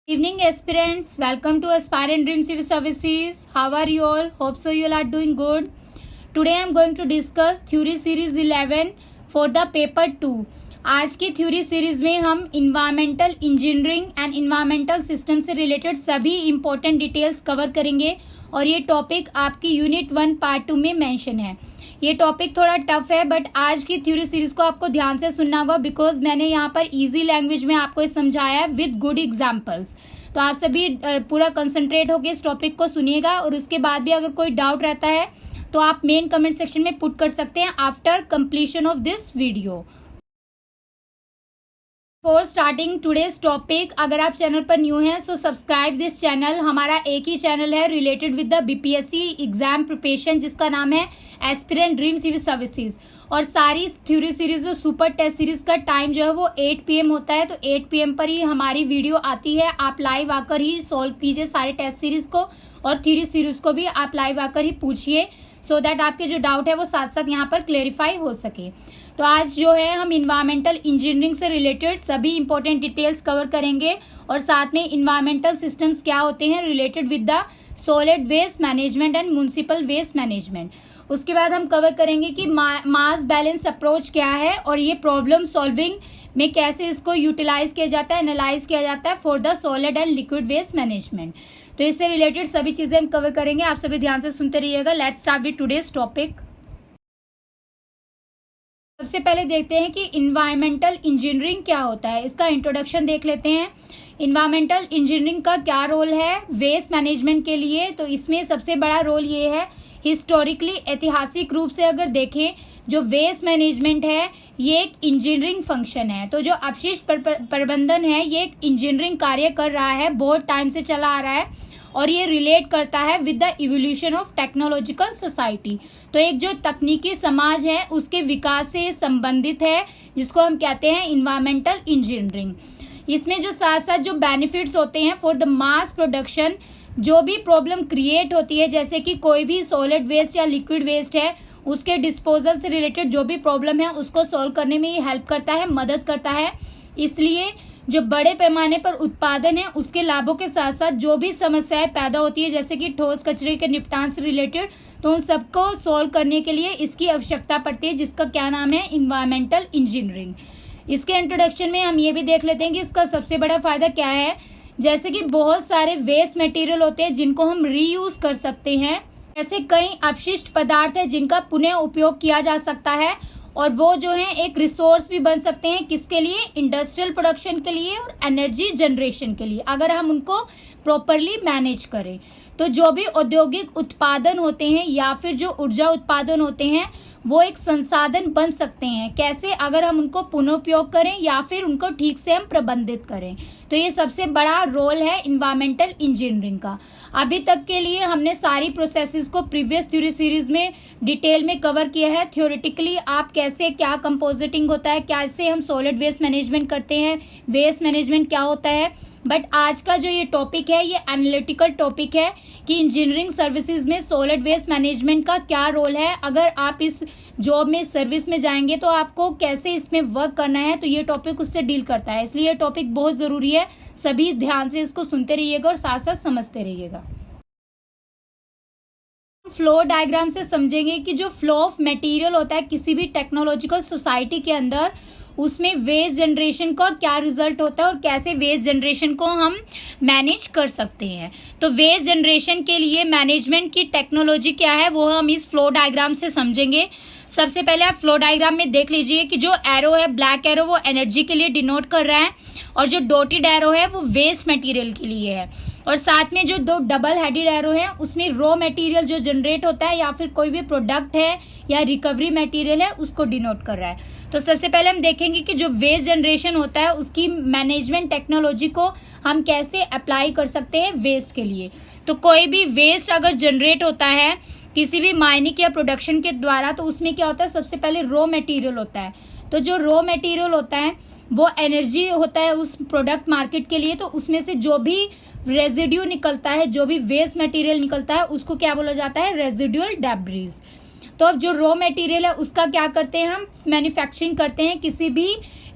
Evening aspirants, welcome to Aspire and Dream Civil Services. How are you all? Hope so you all are doing good. Today I am going to discuss Theory Series 11 for the paper 2. आज की theory series में हम environmental engineering and environmental system से related सभी important details cover करेंगे और ये topic आपकी यूनिट 1 पार्ट 2 में मेंशन है. ये टॉपिक थोड़ा टफ है बट आज की थ्योरी सीरीज को आपको ध्यान से सुनना होगा बिकॉज मैंने यहाँ पर इजी लैंग्वेज में आपको ये समझाया है विद गुड एग्जाम्पल्स. तो आप सभी पूरा कंसंट्रेट होकर इस टॉपिक को सुनिएगा और उसके बाद भी अगर कोई डाउट रहता है तो आप मेन कमेंट सेक्शन में पुट कर सकते हैं after completion of this video. For starting today's topic, अगर आप चैनल पर न्यू हैं सो सब्सक्राइब दिस चैनल. हमारा एक ही चैनल है related with the BPSC exam preparation जिसका नाम है एस्पिरेंट ड्रीम सिविल सर्विसेज. और सारी थ्योरी सीरीज जो सुपर टेस्ट सीरीज का टाइम जो है वो 8 PM होता है. तो 8 PM पर ही हमारी वीडियो आती है. आप लाइव आकर ही सॉल्व कीजिए सारे टेस्ट सीरीज को और थ्योरी सीरीज को भी आप लाइव आकर ही पूछिए सो दैट आपके जो डाउट है वो साथ साथ यहाँ पर क्लेरिफाई हो सके. तो आज जो है हम इन्वायरमेंटल इंजीनियरिंग से रिलेटेड सभी इंपॉर्टेंट डिटेल्स कवर करेंगे और साथ में इन्वायरमेंटल सिस्टम्स क्या होते हैं related with the solid waste management and municipal waste management. उसके बाद हम कवर करेंगे कि मास बैलेंस अप्रोच क्या है और ये प्रॉब्लम सॉल्विंग में कैसे इसको यूटिलाइज किया जाता है, एनालाइज किया जाता है for the solid and liquid waste management. तो इससे रिलेटेड सभी चीजें हम कवर करेंगे. आप सभी ध्यान से सुनते रहिएगा. Let's start with today's topic. सबसे पहले देखते हैं कि इन्वायरमेंटल इंजीनियरिंग क्या होता है. इसका इंट्रोडक्शन देख लेते हैं. इन्वायरमेंटल इंजीनियरिंग का क्या रोल है वेस्ट मैनेजमेंट के लिए. तो इसमें सबसे बड़ा रोल ये है, हिस्टोरिकली ऐतिहासिक रूप से अगर देखें जो वेस्ट मैनेजमेंट है ये एक इंजीनियरिंग फंक्शन है. तो जो अपशिष्ट प्रबंधन है ये एक इंजीनियरिंग कार्य कर रहा है, बहुत टाइम से चला आ रहा है और ये रिलेट करता है with the evolution of technological society. तो एक जो तकनीकी समाज है उसके विकास से संबंधित है जिसको हम कहते हैं इन्वायरमेंटल इंजीनियरिंग. इसमें जो साथ साथ जो बेनिफिट्स होते हैं फॉर द मास प्रोडक्शन, जो भी प्रॉब्लम क्रिएट होती है जैसे कि कोई भी सॉलिड वेस्ट या लिक्विड वेस्ट है उसके डिस्पोजल से रिलेटेड जो भी प्रॉब्लम है उसको सॉल्व करने में ये हेल्प करता है, मदद करता है. इसलिए जो बड़े पैमाने पर उत्पादन है उसके लाभों के साथ साथ जो भी समस्याएं पैदा होती है जैसे कि ठोस कचरे के निपटान से रिलेटेड तो उन सबको सॉल्व करने के लिए इसकी आवश्यकता पड़ती है जिसका क्या नाम है इन्वायरमेंटल इंजीनियरिंग. इसके इंट्रोडक्शन में हम ये भी देख लेते हैं कि इसका सबसे बड़ा फायदा क्या है. जैसे कि बहुत सारे वेस्ट मटेरियल होते हैं जिनको हम रीयूज कर सकते हैं. ऐसे कई अपशिष्ट पदार्थ है जिनका पुनः उपयोग किया जा सकता है और वो जो है एक रिसोर्स भी बन सकते हैं किसके लिए, इंडस्ट्रियल प्रोडक्शन के लिए और एनर्जी जनरेशन के लिए अगर हम उनको प्रॉपरली मैनेज करें. तो जो भी औद्योगिक उत्पादन होते हैं या फिर जो ऊर्जा उत्पादन होते हैं वो एक संसाधन बन सकते हैं. कैसे, अगर हम उनको पुनः उपयोग करें या फिर उनको ठीक से हम प्रबंधित करें. तो ये सबसे बड़ा रोल है इन्वायरमेंटल इंजीनियरिंग का. अभी तक के लिए हमने सारी प्रोसेसेस को प्रीवियस थ्योरी सीरीज में डिटेल में कवर किया है. थ्योरेटिकली आप कैसे, क्या कंपोजिटिंग होता है, कैसे हम सॉलिड वेस्ट मैनेजमेंट करते हैं, वेस्ट मैनेजमेंट क्या होता है. बट आज का जो ये टॉपिक है ये एनालिटिकल टॉपिक है कि इंजीनियरिंग सर्विसेज में सॉलिड वेस्ट मैनेजमेंट का क्या रोल है. अगर आप इस जॉब में, सर्विस में जाएंगे तो आपको कैसे इसमें वर्क करना है. तो ये टॉपिक उससे डील करता है, इसलिए ये टॉपिक बहुत ज़रूरी है. सभी ध्यान से इसको सुनते रहिएगा और साथ साथ समझते रहिएगा. फ्लो डायग्राम से समझेंगे कि जो फ्लो ऑफ मटेरियल होता है किसी भी टेक्नोलॉजिकल सोसाइटी के अंदर उसमें वेस्ट जनरेशन का क्या रिजल्ट होता है और कैसे वेस्ट जनरेशन को हम मैनेज कर सकते हैं. तो वेस्ट जनरेशन के लिए मैनेजमेंट की टेक्नोलॉजी क्या है वो हम इस फ्लो डायग्राम से समझेंगे. सबसे पहले आप फ्लो डायग्राम में देख लीजिए कि जो एरो है, ब्लैक एरो, वो एनर्जी के लिए डिनोट कर रहा है और जो डॉटेड एरो है वो वेस्ट मटेरियल के लिए है. और साथ में जो दो डबल हेडेड एरो है उसमें रॉ मटेरियल जो जनरेट होता है या फिर कोई भी प्रोडक्ट है या रिकवरी मटेरियल है उसको डिनोट कर रहा है. तो सबसे पहले हम देखेंगे कि जो वेस्ट जनरेशन होता है उसकी मैनेजमेंट टेक्नोलॉजी को हम कैसे अप्लाई कर सकते हैं वेस्ट के लिए. तो कोई भी वेस्ट अगर जनरेट होता है किसी भी माइनिंग या प्रोडक्शन के द्वारा तो उसमें क्या होता है, सबसे पहले रॉ मटेरियल होता है. तो जो रॉ मटेरियल होता है वो एनर्जी होता है उस प्रोडक्ट मार्केट के लिए. तो उसमें से जो भी रेजिड्यू निकलता है, जो भी वेस्ट मटेरियल निकलता है उसको क्या बोला जाता है, रेजिडुअल डेब्रिज. तो अब जो रॉ मटेरियल है उसका क्या करते हैं हम, मैन्युफैक्चरिंग करते हैं किसी भी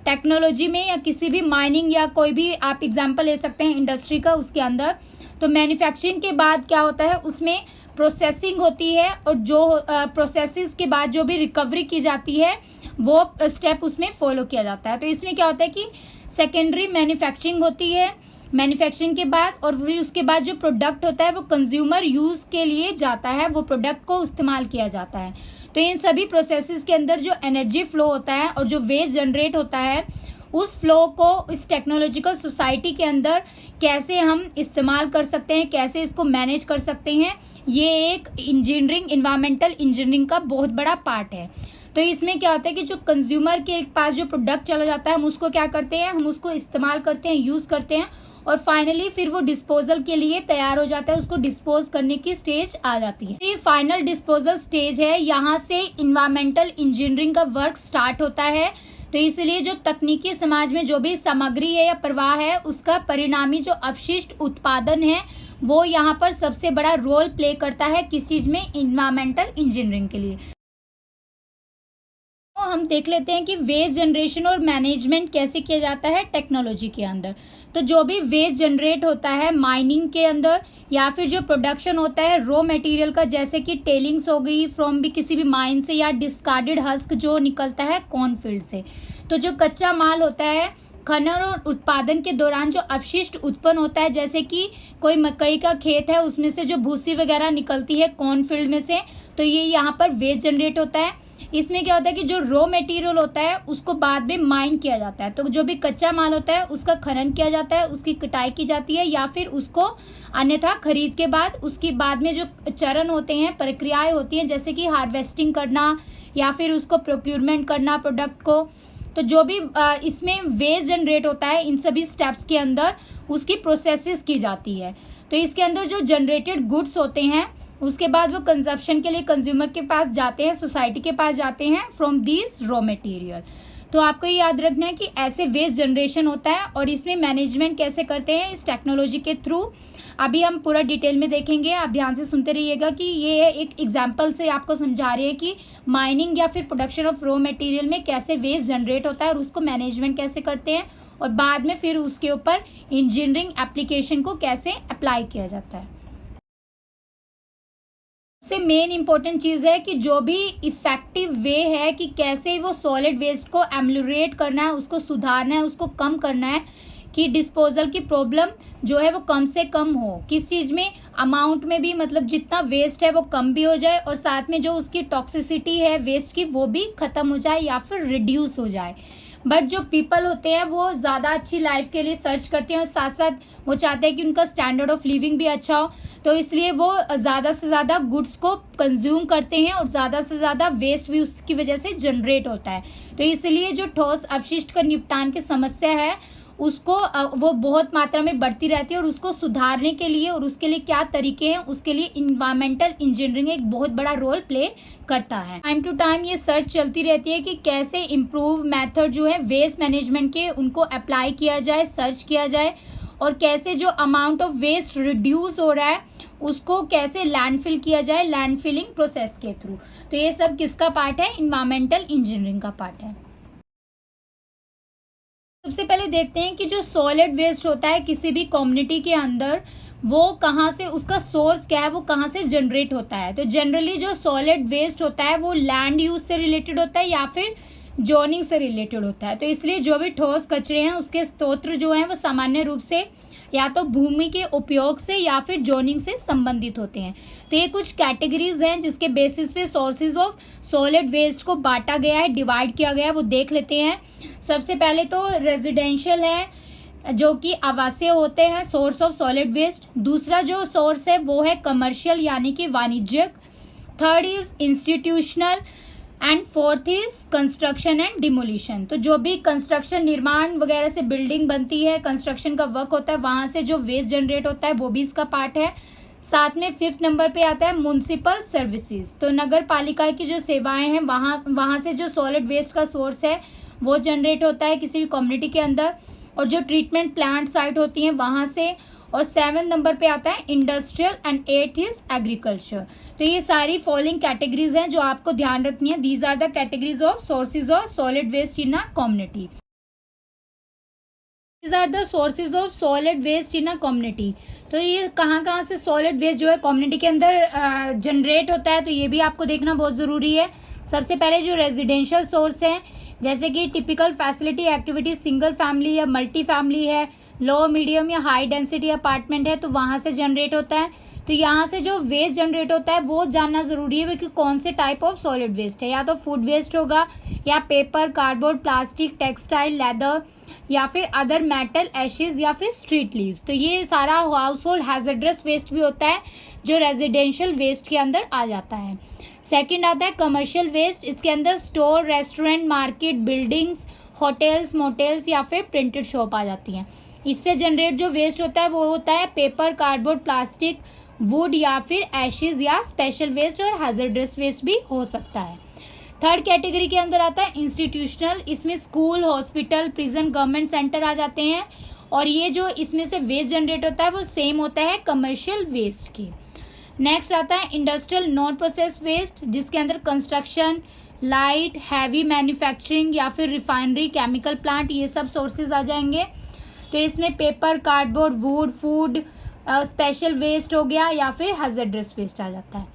टेक्नोलॉजी में या किसी भी माइनिंग या कोई भी आप एग्जांपल ले सकते हैं इंडस्ट्री का, उसके अंदर तो मैन्युफैक्चरिंग के बाद क्या होता है, उसमें प्रोसेसिंग होती है और जो प्रोसेसेस के बाद जो भी रिकवरी की जाती है वो स्टेप उसमें फॉलो किया जाता है। तो इसमें क्या होता है कि सेकेंडरी मैन्युफैक्चरिंग होती है, मैन्युफैक्चरिंग के बाद, और फिर उसके बाद जो प्रोडक्ट होता है वो कंज्यूमर यूज के लिए जाता है, वो प्रोडक्ट को इस्तेमाल किया जाता है। तो इन सभी प्रोसेसेस के अंदर जो एनर्जी फ्लो होता है और जो वेस्ट जनरेट होता है, उस फ्लो को इस टेक्नोलॉजिकल सोसाइटी के अंदर कैसे हम इस्तेमाल कर सकते हैं, कैसे इसको मैनेज कर सकते हैं, ये एक इंजीनियरिंग, इन्वायरमेंटल इंजीनियरिंग का बहुत बड़ा पार्ट है। तो इसमें क्या होता है कि जो कंज्यूमर के पास जो प्रोडक्ट चला जाता है, हम उसको क्या करते हैं, हम उसको इस्तेमाल करते हैं, यूज करते हैं, और फाइनली फिर वो डिस्पोजल के लिए तैयार हो जाता है, उसको डिस्पोज करने की स्टेज आ जाती है। ये फाइनल डिस्पोजल स्टेज है, यहाँ से इन्वायरमेंटल इंजीनियरिंग का वर्क स्टार्ट होता है। तो इसलिए जो तकनीकी समाज में जो भी सामग्री है या प्रवाह है, उसका परिणामी जो अपशिष्ट उत्पादन है, वो यहाँ पर सबसे बड़ा रोल प्ले करता है किस चीज में, इन्वायरमेंटल इंजीनियरिंग के लिए। तो हम देख लेते हैं कि वेस्ट जनरेशन और मैनेजमेंट कैसे किया जाता है टेक्नोलॉजी के अंदर। तो जो भी वेस्ट जनरेट होता है माइनिंग के अंदर, या फिर जो प्रोडक्शन होता है रॉ मटेरियल का, जैसे कि टेलिंग्स हो गई फ्रॉम भी किसी भी माइन से, या डिस्कार्डेड हस्क जो निकलता है कॉर्नफील्ड से, तो जो कच्चा माल होता है खनन और उत्पादन के दौरान जो अपशिष्ट उत्पन्न होता है, जैसे कि कोई मकई का खेत है, उसमें से जो भूसी वगैरह निकलती है कॉर्नफील्ड में से, तो ये यहाँ पर वेस्ट जनरेट होता है। इसमें क्या होता है कि जो रॉ मटेरियल होता है उसको बाद में माइन किया जाता है, तो जो भी कच्चा माल होता है उसका खनन किया जाता है, उसकी कटाई की जाती है, या फिर उसको अन्यथा खरीद के बाद उसकी बाद में जो चरण होते हैं, प्रक्रियाएं होती हैं, जैसे कि हार्वेस्टिंग करना या फिर उसको प्रोक्यूरमेंट करना प्रोडक्ट को, तो जो भी इसमें वेस्ट जनरेट होता है इन सभी स्टेप्स के अंदर उसकी प्रोसेसेस की जाती है। तो इसके अंदर जो जनरेटेड गुड्स होते हैं उसके बाद वो कंजप्शन के लिए कंज्यूमर के पास जाते हैं, सोसाइटी के पास जाते हैं फ्रॉम दीज रॉ मटेरियल। तो आपको ये याद रखना है कि ऐसे वेस्ट जनरेशन होता है और इसमें मैनेजमेंट कैसे करते हैं इस टेक्नोलॉजी के थ्रू। अभी हम पूरा डिटेल में देखेंगे, आप ध्यान से सुनते रहिएगा कि ये एक एग्जाम्पल से आपको समझा रहे हैं कि माइनिंग या फिर प्रोडक्शन ऑफ रॉ मटेरियल में कैसे वेस्ट जनरेट होता है और उसको मैनेजमेंट कैसे करते हैं, और बाद में फिर उसके ऊपर इंजीनियरिंग एप्लीकेशन को कैसे अप्लाई किया जाता है। सबसे मेन इंपॉर्टेंट चीज है कि जो भी इफेक्टिव वे है कि कैसे वो सॉलिड वेस्ट को एम्यूलेट करना है, उसको सुधारना है, उसको कम करना है, कि डिस्पोजल की प्रॉब्लम जो है वो कम से कम हो, किस चीज में, अमाउंट में भी, मतलब जितना वेस्ट है वो कम भी हो जाए, और साथ में जो उसकी टॉक्सिसिटी है वेस्ट की वो भी खत्म हो जाए या फिर रिड्यूस हो जाए। बट जो पीपल होते हैं वो ज़्यादा अच्छी लाइफ के लिए सर्च करते हैं और साथ साथ वो चाहते हैं कि उनका स्टैंडर्ड ऑफ लिविंग भी अच्छा हो, तो इसलिए वो ज़्यादा से ज़्यादा गुड्स को कंज्यूम करते हैं और ज़्यादा से ज़्यादा वेस्ट भी उसकी वजह से जनरेट होता है। तो इसलिए जो ठोस अपशिष्ट का निपटान की समस्या है उसको वो बहुत मात्रा में बढ़ती रहती है, और उसको सुधारने के लिए और उसके लिए क्या तरीके हैं, उसके लिए इन्वायरमेंटल इंजीनियरिंग एक बहुत बड़ा रोल प्ले करता है। टाइम टू टाइम ये सर्च चलती रहती है कि कैसे इम्प्रूव मेथड जो है वेस्ट मैनेजमेंट के उनको अप्लाई किया जाए, सर्च किया जाए, और कैसे जो अमाउंट ऑफ वेस्ट रिड्यूस हो रहा है उसको कैसे लैंडफिल किया जाए, लैंडफिलिंग प्रोसेस के थ्रू। तो ये सब किसका पार्ट है, इन्वायरमेंटल इंजीनियरिंग का पार्ट है। सबसे पहले देखते हैं कि जो सॉलिड वेस्ट होता है किसी भी कम्युनिटी के अंदर, वो कहाँ से, उसका सोर्स क्या है, वो कहाँ से जनरेट होता है। तो जनरली जो सॉलिड वेस्ट होता है वो लैंड यूज से रिलेटेड होता है या फिर जोनिंग से रिलेटेड होता है। तो इसलिए जो भी ठोस कचरे हैं उसके स्रोत जो हैं वो सामान्य रूप से या तो भूमि के उपयोग से या फिर जोनिंग से संबंधित होते हैं। तो ये कुछ कैटेगरीज हैं जिसके बेसिस पे सोर्सेज ऑफ सॉलिड वेस्ट को बांटा गया है, डिवाइड किया गया है, वो देख लेते हैं। सबसे पहले तो रेजिडेंशियल है जो कि आवासीय होते हैं सोर्स ऑफ सॉलिड वेस्ट। दूसरा जो सोर्स है वो है कमर्शियल यानी कि वाणिज्यिक। Third is institutional and fourth is construction and demolition. तो जो भी कंस्ट्रक्शन, निर्माण वगैरह से बिल्डिंग बनती है, कंस्ट्रक्शन का वर्क होता है, वहां से जो वेस्ट जनरेट होता है वो भी इसका पार्ट है। साथ में 5th नंबर पे आता है म्युनिसिपल सर्विसेज। तो नगर पालिका की जो सेवाएं हैं वहां से जो सॉलिड वेस्ट का सोर्स है वो जनरेट होता है किसी भी कम्युनिटी के अंदर, और जो ट्रीटमेंट प्लांट साइट होती हैं वहां से। और 7 नंबर पे आता है industrial and 8th is agriculture. तो ये सारी फॉलोइंग कैटेगरीज हैं जो आपको ध्यान रखनी है। These are the categories of sources of solid waste in a community. These are the sources of solid waste in a community. तो ये कहाँ से सॉलिड वेस्ट जो है कम्युनिटी के अंदर जनरेट होता है, तो ये भी आपको देखना बहुत ज़रूरी है। सबसे पहले जो रेजिडेंशियल सोर्स है, जैसे कि typical facility activity single family या मल्टी फैमिली है, लो मीडियम या हाई डेंसिटी अपार्टमेंट है, तो वहाँ से जनरेट होता है। तो यहाँ से जो वेस्ट जनरेट होता है वो जानना ज़रूरी है कि कौन से टाइप ऑफ सॉलिड वेस्ट है। या तो फूड वेस्ट होगा, या paper, cardboard, plastic, textile, leather, या फिर अदर मेटल, एशेज, या फिर स्ट्रीट लीव्स। तो ये सारा हाउस होल्ड हैजर्डस वेस्ट भी होता है जो रेजिडेंशियल वेस्ट के अंदर आ जाता है। सेकंड आता है कमर्शियल वेस्ट। इसके अंदर store, restaurant, market, buildings, hotels, motels या फिर प्रिंटेड शॉप आ जाती हैं। इससे जनरेट जो वेस्ट होता है वो होता है पेपर, कार्डबोर्ड, प्लास्टिक, वुड या फिर एशेज या स्पेशल वेस्ट और हैजर्डस वेस्ट भी हो सकता है। थर्ड कैटेगरी के अंदर आता है इंस्टीट्यूशनल। इसमें school, hospital, prison, government centre आ जाते हैं। और ये जो इसमें से वेस्ट जनरेट होता है वो सेम होता है कमर्शियल वेस्ट की। नेक्स्ट आता है इंडस्ट्रियल नॉन प्रोसेस वेस्ट, जिसके अंदर कंस्ट्रक्शन, लाइट, हैवी मैन्युफैक्चरिंग या फिर रिफाइनरी, केमिकल प्लांट, ये सब सोर्सेज आ जाएंगे। तो इसमें paper, cardboard, wood, food, special waste हो गया या फिर हैजर्डस वेस्ट आ जाता है।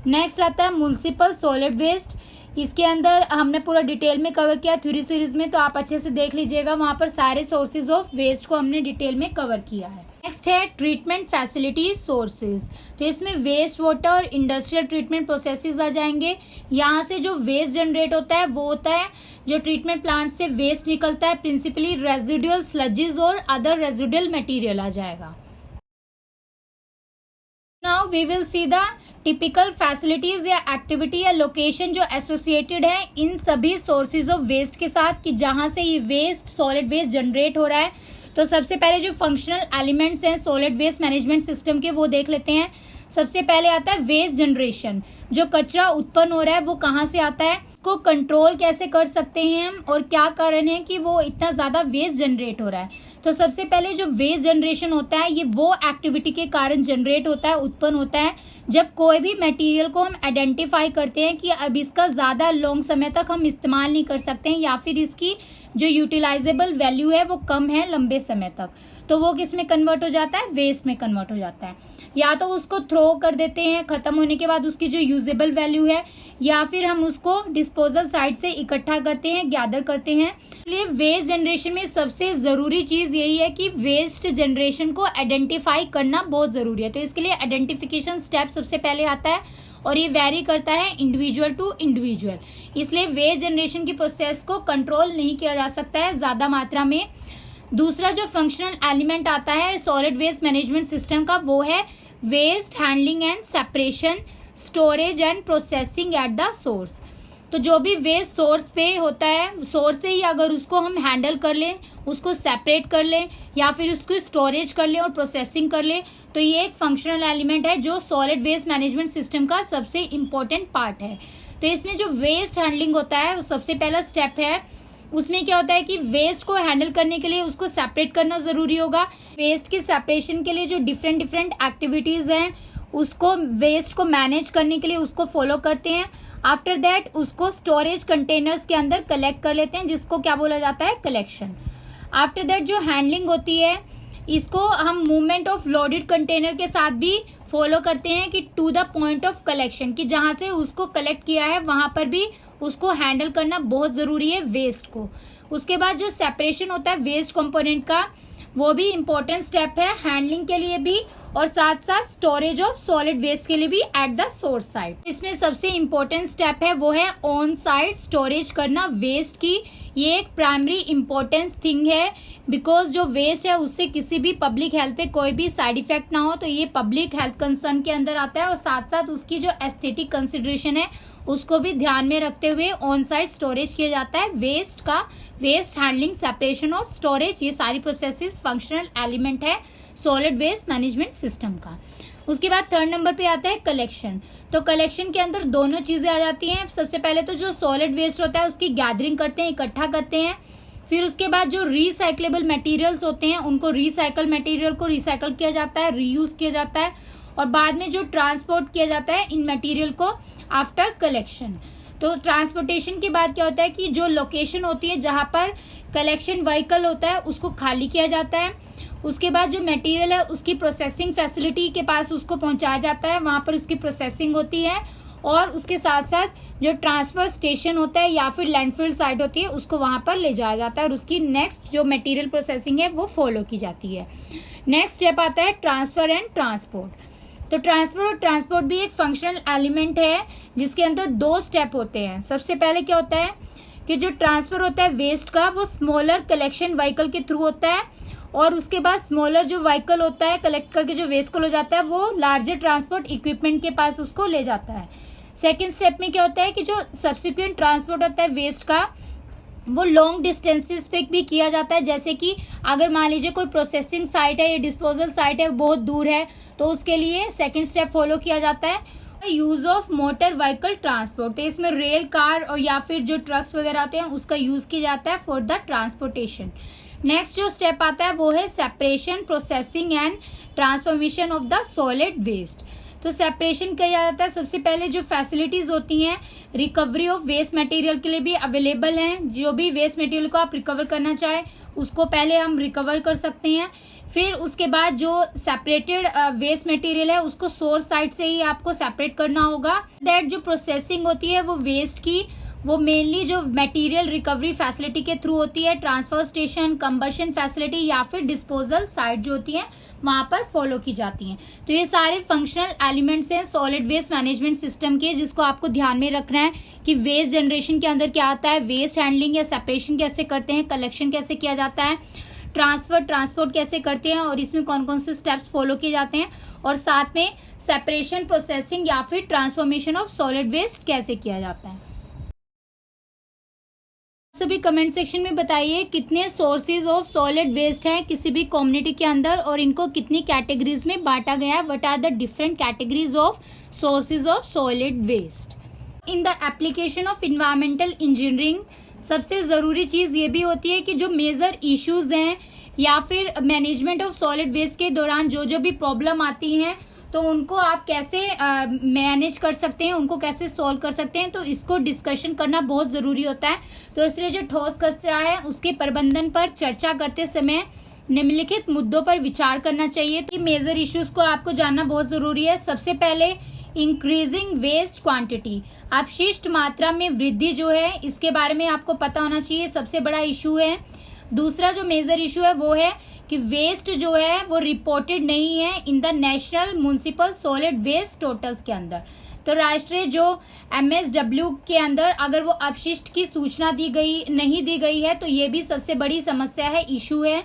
नेक्स्ट आता है म्युनिसिपल सॉलिड वेस्ट। इसके अंदर हमने पूरा डिटेल में कवर किया थ्योरी सीरीज में, तो आप अच्छे से देख लीजिएगा, वहाँ पर सारे सोर्सेज ऑफ वेस्ट को हमने डिटेल में कवर किया है। नेक्स्ट है ट्रीटमेंट फैसिलिटीज सोर्सेज। तो इसमें waste water, industrial treatment processes आ जाएंगे। यहाँ से जो वेस्ट जनरेट होता है वो होता है जो ट्रीटमेंट प्लांट से वेस्ट निकलता है, प्रिंसिपली रेजिडुअल स्लजिज और अदर रेजिडुअल मटेरियल आ जाएगा। Now we will see the typical facilities या एक्टिविटी या लोकेशन जो एसोसिएटेड है इन सभी सोर्सेज ऑफ वेस्ट के साथ, कि जहां से ये वेस्ट, सॉलिड वेस्ट जनरेट हो रहा है। तो सबसे पहले जो फंक्शनल एलिमेंट्स हैं सॉलिड वेस्ट मैनेजमेंट सिस्टम के, वो देख लेते हैं। सबसे पहले आता है वेस्ट जनरेशन। जो कचरा उत्पन्न हो रहा है वो कहाँ से आता है, को कंट्रोल कैसे कर सकते हैं हम, और क्या कारण है कि वो इतना ज़्यादा वेस्ट जनरेट हो रहा है। तो सबसे पहले जो वेस्ट जनरेशन होता है ये वो एक्टिविटी के कारण जनरेट होता है, उत्पन्न होता है, जब कोई भी मटेरियल को हम आइडेंटिफाई करते हैं कि अब इसका ज़्यादा लॉन्ग समय तक हम इस्तेमाल नहीं कर सकते हैं, या फिर इसकी जो यूटिलाइजेबल वैल्यू है वो कम है लंबे समय तक, तो वो किस में कन्वर्ट हो जाता है, वेस्ट में कन्वर्ट हो जाता है। या तो उसको थ्रो कर देते हैं खत्म होने के बाद उसकी जो यूजेबल वैल्यू है, या फिर हम उसको डिस्पोजल साइट से इकट्ठा करते हैं, गैदर करते हैं। इसलिए वेस्ट जनरेशन में सबसे ज़रूरी चीज़ यही है कि वेस्ट जनरेशन को आइडेंटिफाई करना बहुत ज़रूरी है। तो इसके लिए आइडेंटिफिकेशन स्टेप सबसे पहले आता है, और ये वेरी करता है इंडिविजुअल टू इंडिविजुअल। इसलिए वेस्ट जनरेशन की प्रोसेस को कंट्रोल नहीं किया जा सकता है ज़्यादा मात्रा में। दूसरा जो फंक्शनल एलिमेंट आता है सॉलिड वेस्ट मैनेजमेंट सिस्टम का, वो है waste handling and separation, storage and processing at the source. तो जो भी वेस्ट सोर्स पे होता है, सोर्स से ही अगर उसको हम हैंडल कर लें, उसको सेपरेट कर लें, या फिर उसको स्टोरेज कर लें और प्रोसेसिंग कर लें, तो ये एक फंक्शनल एलिमेंट है जो सॉलिड वेस्ट मैनेजमेंट सिस्टम का सबसे इम्पोर्टेंट पार्ट है। तो इसमें जो वेस्ट हैंडलिंग होता है वो सबसे पहला स्टेप है। उसमें क्या होता है कि वेस्ट को हैंडल करने के लिए उसको सेपरेट करना ज़रूरी होगा। वेस्ट की सेपरेशन के लिए जो डिफरेंट एक्टिविटीज़ हैं उसको, वेस्ट को मैनेज करने के लिए उसको फॉलो करते हैं। आफ्टर दैट उसको स्टोरेज कंटेनर्स के अंदर कलेक्ट कर लेते हैं, जिसको क्या बोला जाता है, कलेक्शन। आफ्टर दैट जो हैंडलिंग होती है इसको हम मूवमेंट ऑफ लोडेड कंटेनर के साथ भी फॉलो करते हैं कि to the point of collection, कि जहाँ से उसको कलेक्ट किया है वहाँ पर भी उसको हैंडल करना बहुत ज़रूरी है वेस्ट को। उसके बाद जो सेपरेशन होता है वेस्ट कंपोनेंट का, वो भी इम्पोर्टेंट स्टेप है हैंडलिंग के लिए भी, और साथ साथ स्टोरेज ऑफ सॉलिड वेस्ट के लिए भी एट द सोर्स साइट। इसमें सबसे इम्पोर्टेंट स्टेप है वो है ऑन साइट स्टोरेज करना वेस्ट की। ये एक प्राइमरी इम्पोर्टेंस थिंग है, बिकॉज जो वेस्ट है उससे किसी भी पब्लिक हेल्थ पे कोई भी साइड इफेक्ट ना हो, तो ये पब्लिक हेल्थ कंसर्न के अंदर आता है। और साथ साथ उसकी जो एस्थेटिक कंसिडरेशन है उसको भी ध्यान में रखते हुए ऑन साइट स्टोरेज किया जाता है वेस्ट का। वेस्ट हैंडलिंग, सेपरेशन और स्टोरेज, ये सारी प्रोसेसेस फंक्शनल एलिमेंट है सॉलिड वेस्ट मैनेजमेंट सिस्टम का। उसके बाद थर्ड नंबर पे आता है कलेक्शन। तो कलेक्शन के अंदर दोनों चीज़ें आ जाती हैं। सबसे पहले तो जो सॉलिड वेस्ट होता है उसकी गैदरिंग करते हैं, इकट्ठा करते हैं। फिर उसके बाद जो रिसाइक्लेबल मटेरियल्स होते हैं उनको, रिसाइकल मटेरियल को रिसाइकल किया जाता है, रीयूज किया जाता है, और बाद में जो ट्रांसपोर्ट किया जाता है इन मटेरियल को आफ्टर कलेक्शन। तो ट्रांसपोर्टेशन के बाद क्या होता है कि जो लोकेशन होती है जहाँ पर कलेक्शन व्हीकल होता है उसको खाली किया जाता है। उसके बाद जो मटेरियल है उसकी प्रोसेसिंग फैसिलिटी के पास उसको पहुंचाया जाता है, वहाँ पर उसकी प्रोसेसिंग होती है। और उसके साथ साथ जो ट्रांसफर स्टेशन होता है या फिर लैंडफिल साइट होती है उसको वहाँ पर ले जाया जाता है और उसकी नेक्स्ट जो मटेरियल प्रोसेसिंग है वो फॉलो की जाती है। नेक्स्ट स्टेप आता है ट्रांसफर एंड ट्रांसपोर्ट। तो ट्रांसफर और ट्रांसपोर्ट भी एक फंक्शनल एलिमेंट है जिसके अंदर 2 स्टेप होते हैं। सबसे पहले क्या होता है कि जो ट्रांसफर होता है वेस्ट का वो स्मॉलर कलेक्शन व्हीकल के थ्रू होता है और उसके बाद स्मॉलर जो व्हीकल होता है कलेक्ट करके जो वेस्ट को ले जाता है वो लार्जर ट्रांसपोर्ट इक्विपमेंट के पास उसको ले जाता है। सेकेंड स्टेप में क्या होता है कि जो सब्सिक्वेंट ट्रांसपोर्ट होता है वेस्ट का वो लॉन्ग डिस्टेंसेस पे भी किया जाता है। जैसे कि अगर मान लीजिए कोई प्रोसेसिंग साइट है या डिस्पोजल साइट है बहुत दूर है तो उसके लिए सेकेंड स्टेप फॉलो किया जाता है use of motor vehicle transport. इसमें रेल कार और या फिर जो ट्रक्स वगैरह आते हैं उसका यूज किया जाता है फॉर द ट्रांसपोर्टेशन। नेक्स्ट जो स्टेप आता है वो है separation processing and transformation of the solid waste. तो सेपरेशन किया जाता है। सबसे पहले जो फैसिलिटीज होती हैं रिकवरी ऑफ वेस्ट मटेरियल के लिए भी अवेलेबल हैं। जो भी वेस्ट मटेरियल को आप रिकवर करना चाहें उसको पहले हम रिकवर कर सकते हैं। फिर उसके बाद जो सेपरेटेड वेस्ट मटेरियल है उसको सोर्स साइड से ही आपको सेपरेट करना होगा। दैट जो प्रोसेसिंग होती है वो वेस्ट की वो मेनली जो मटेरियल रिकवरी फैसिलिटी के थ्रू होती है, ट्रांसफर स्टेशन, कंबशन फैसिलिटी या फिर डिस्पोजल साइट जो होती है वहां पर फॉलो की जाती हैं। तो ये सारे फंक्शनल एलिमेंट्स हैं सॉलिड वेस्ट मैनेजमेंट सिस्टम के जिसको आपको ध्यान में रखना है कि वेस्ट जनरेशन के अंदर क्या आता है, वेस्ट हैंडलिंग या सेपरेशन कैसे करते हैं, कलेक्शन कैसे किया जाता है, ट्रांसपोर्ट कैसे करते हैं और इसमें कौन कौन से स्टेप्स फॉलो किए जाते हैं और साथ में सेपरेशन प्रोसेसिंग या फिर ट्रांसफॉर्मेशन ऑफ सॉलिड वेस्ट कैसे किया जाता है। सभी कमेंट सेक्शन में बताइए कितने सोर्सेज ऑफ सॉलिड वेस्ट हैं किसी भी कम्युनिटी के अंदर और इनको कितनी कैटेगरीज में बांटा गया है। What are the different categories of sources of solid waste in the application of environmental engineering. सबसे ज़रूरी चीज़ ये भी होती है कि जो मेजर इश्यूज हैं या फिर मैनेजमेंट ऑफ सॉलिड वेस्ट के दौरान जो भी प्रॉब्लम आती हैं तो उनको आप कैसे मैनेज कर सकते हैं, उनको कैसे सॉल्व कर सकते हैं, तो इसको डिस्कशन करना बहुत ज़रूरी होता है। तो इसलिए जो ठोस कचरा है उसके प्रबंधन पर चर्चा करते समय निम्नलिखित मुद्दों पर विचार करना चाहिए। कि मेजर इश्यूज को आपको जानना बहुत ज़रूरी है। सबसे पहले इंक्रीजिंग वेस्ट क्वांटिटी, अपशिष्ट मात्रा में वृद्धि जो है इसके बारे में आपको पता होना चाहिए, सबसे बड़ा इशू है। दूसरा जो मेजर इशू है वो है कि वेस्ट जो है वो रिपोर्टेड नहीं है in the national municipal solid waste totals के अंदर। तो राष्ट्रीय जो MSW के अंदर अगर वो अपशिष्ट की सूचना नहीं दी गई है तो ये भी सबसे बड़ी समस्या है, इशू है।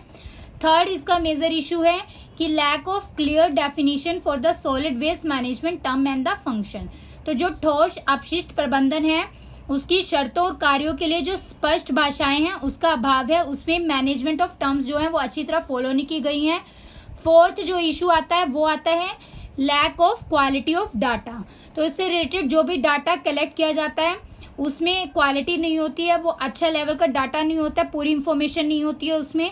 थर्ड इसका मेजर इशू है कि lack of clear definition for the solid waste management term and the function. तो जो ठोस अपशिष्ट प्रबंधन है उसकी शर्तों और कार्यों के लिए जो स्पष्ट भाषाएं हैं उसका अभाव है, उसमें मैनेजमेंट ऑफ टर्म्स जो है वो अच्छी तरह फॉलो नहीं की गई हैं। फोर्थ जो इशू आता है वो आता है lack of quality of data. तो इससे रिलेटेड जो भी डाटा कलेक्ट किया जाता है उसमें क्वालिटी नहीं होती है, वो अच्छा लेवल का डाटा नहीं होता है, पूरी इंफॉर्मेशन नहीं होती है उसमें।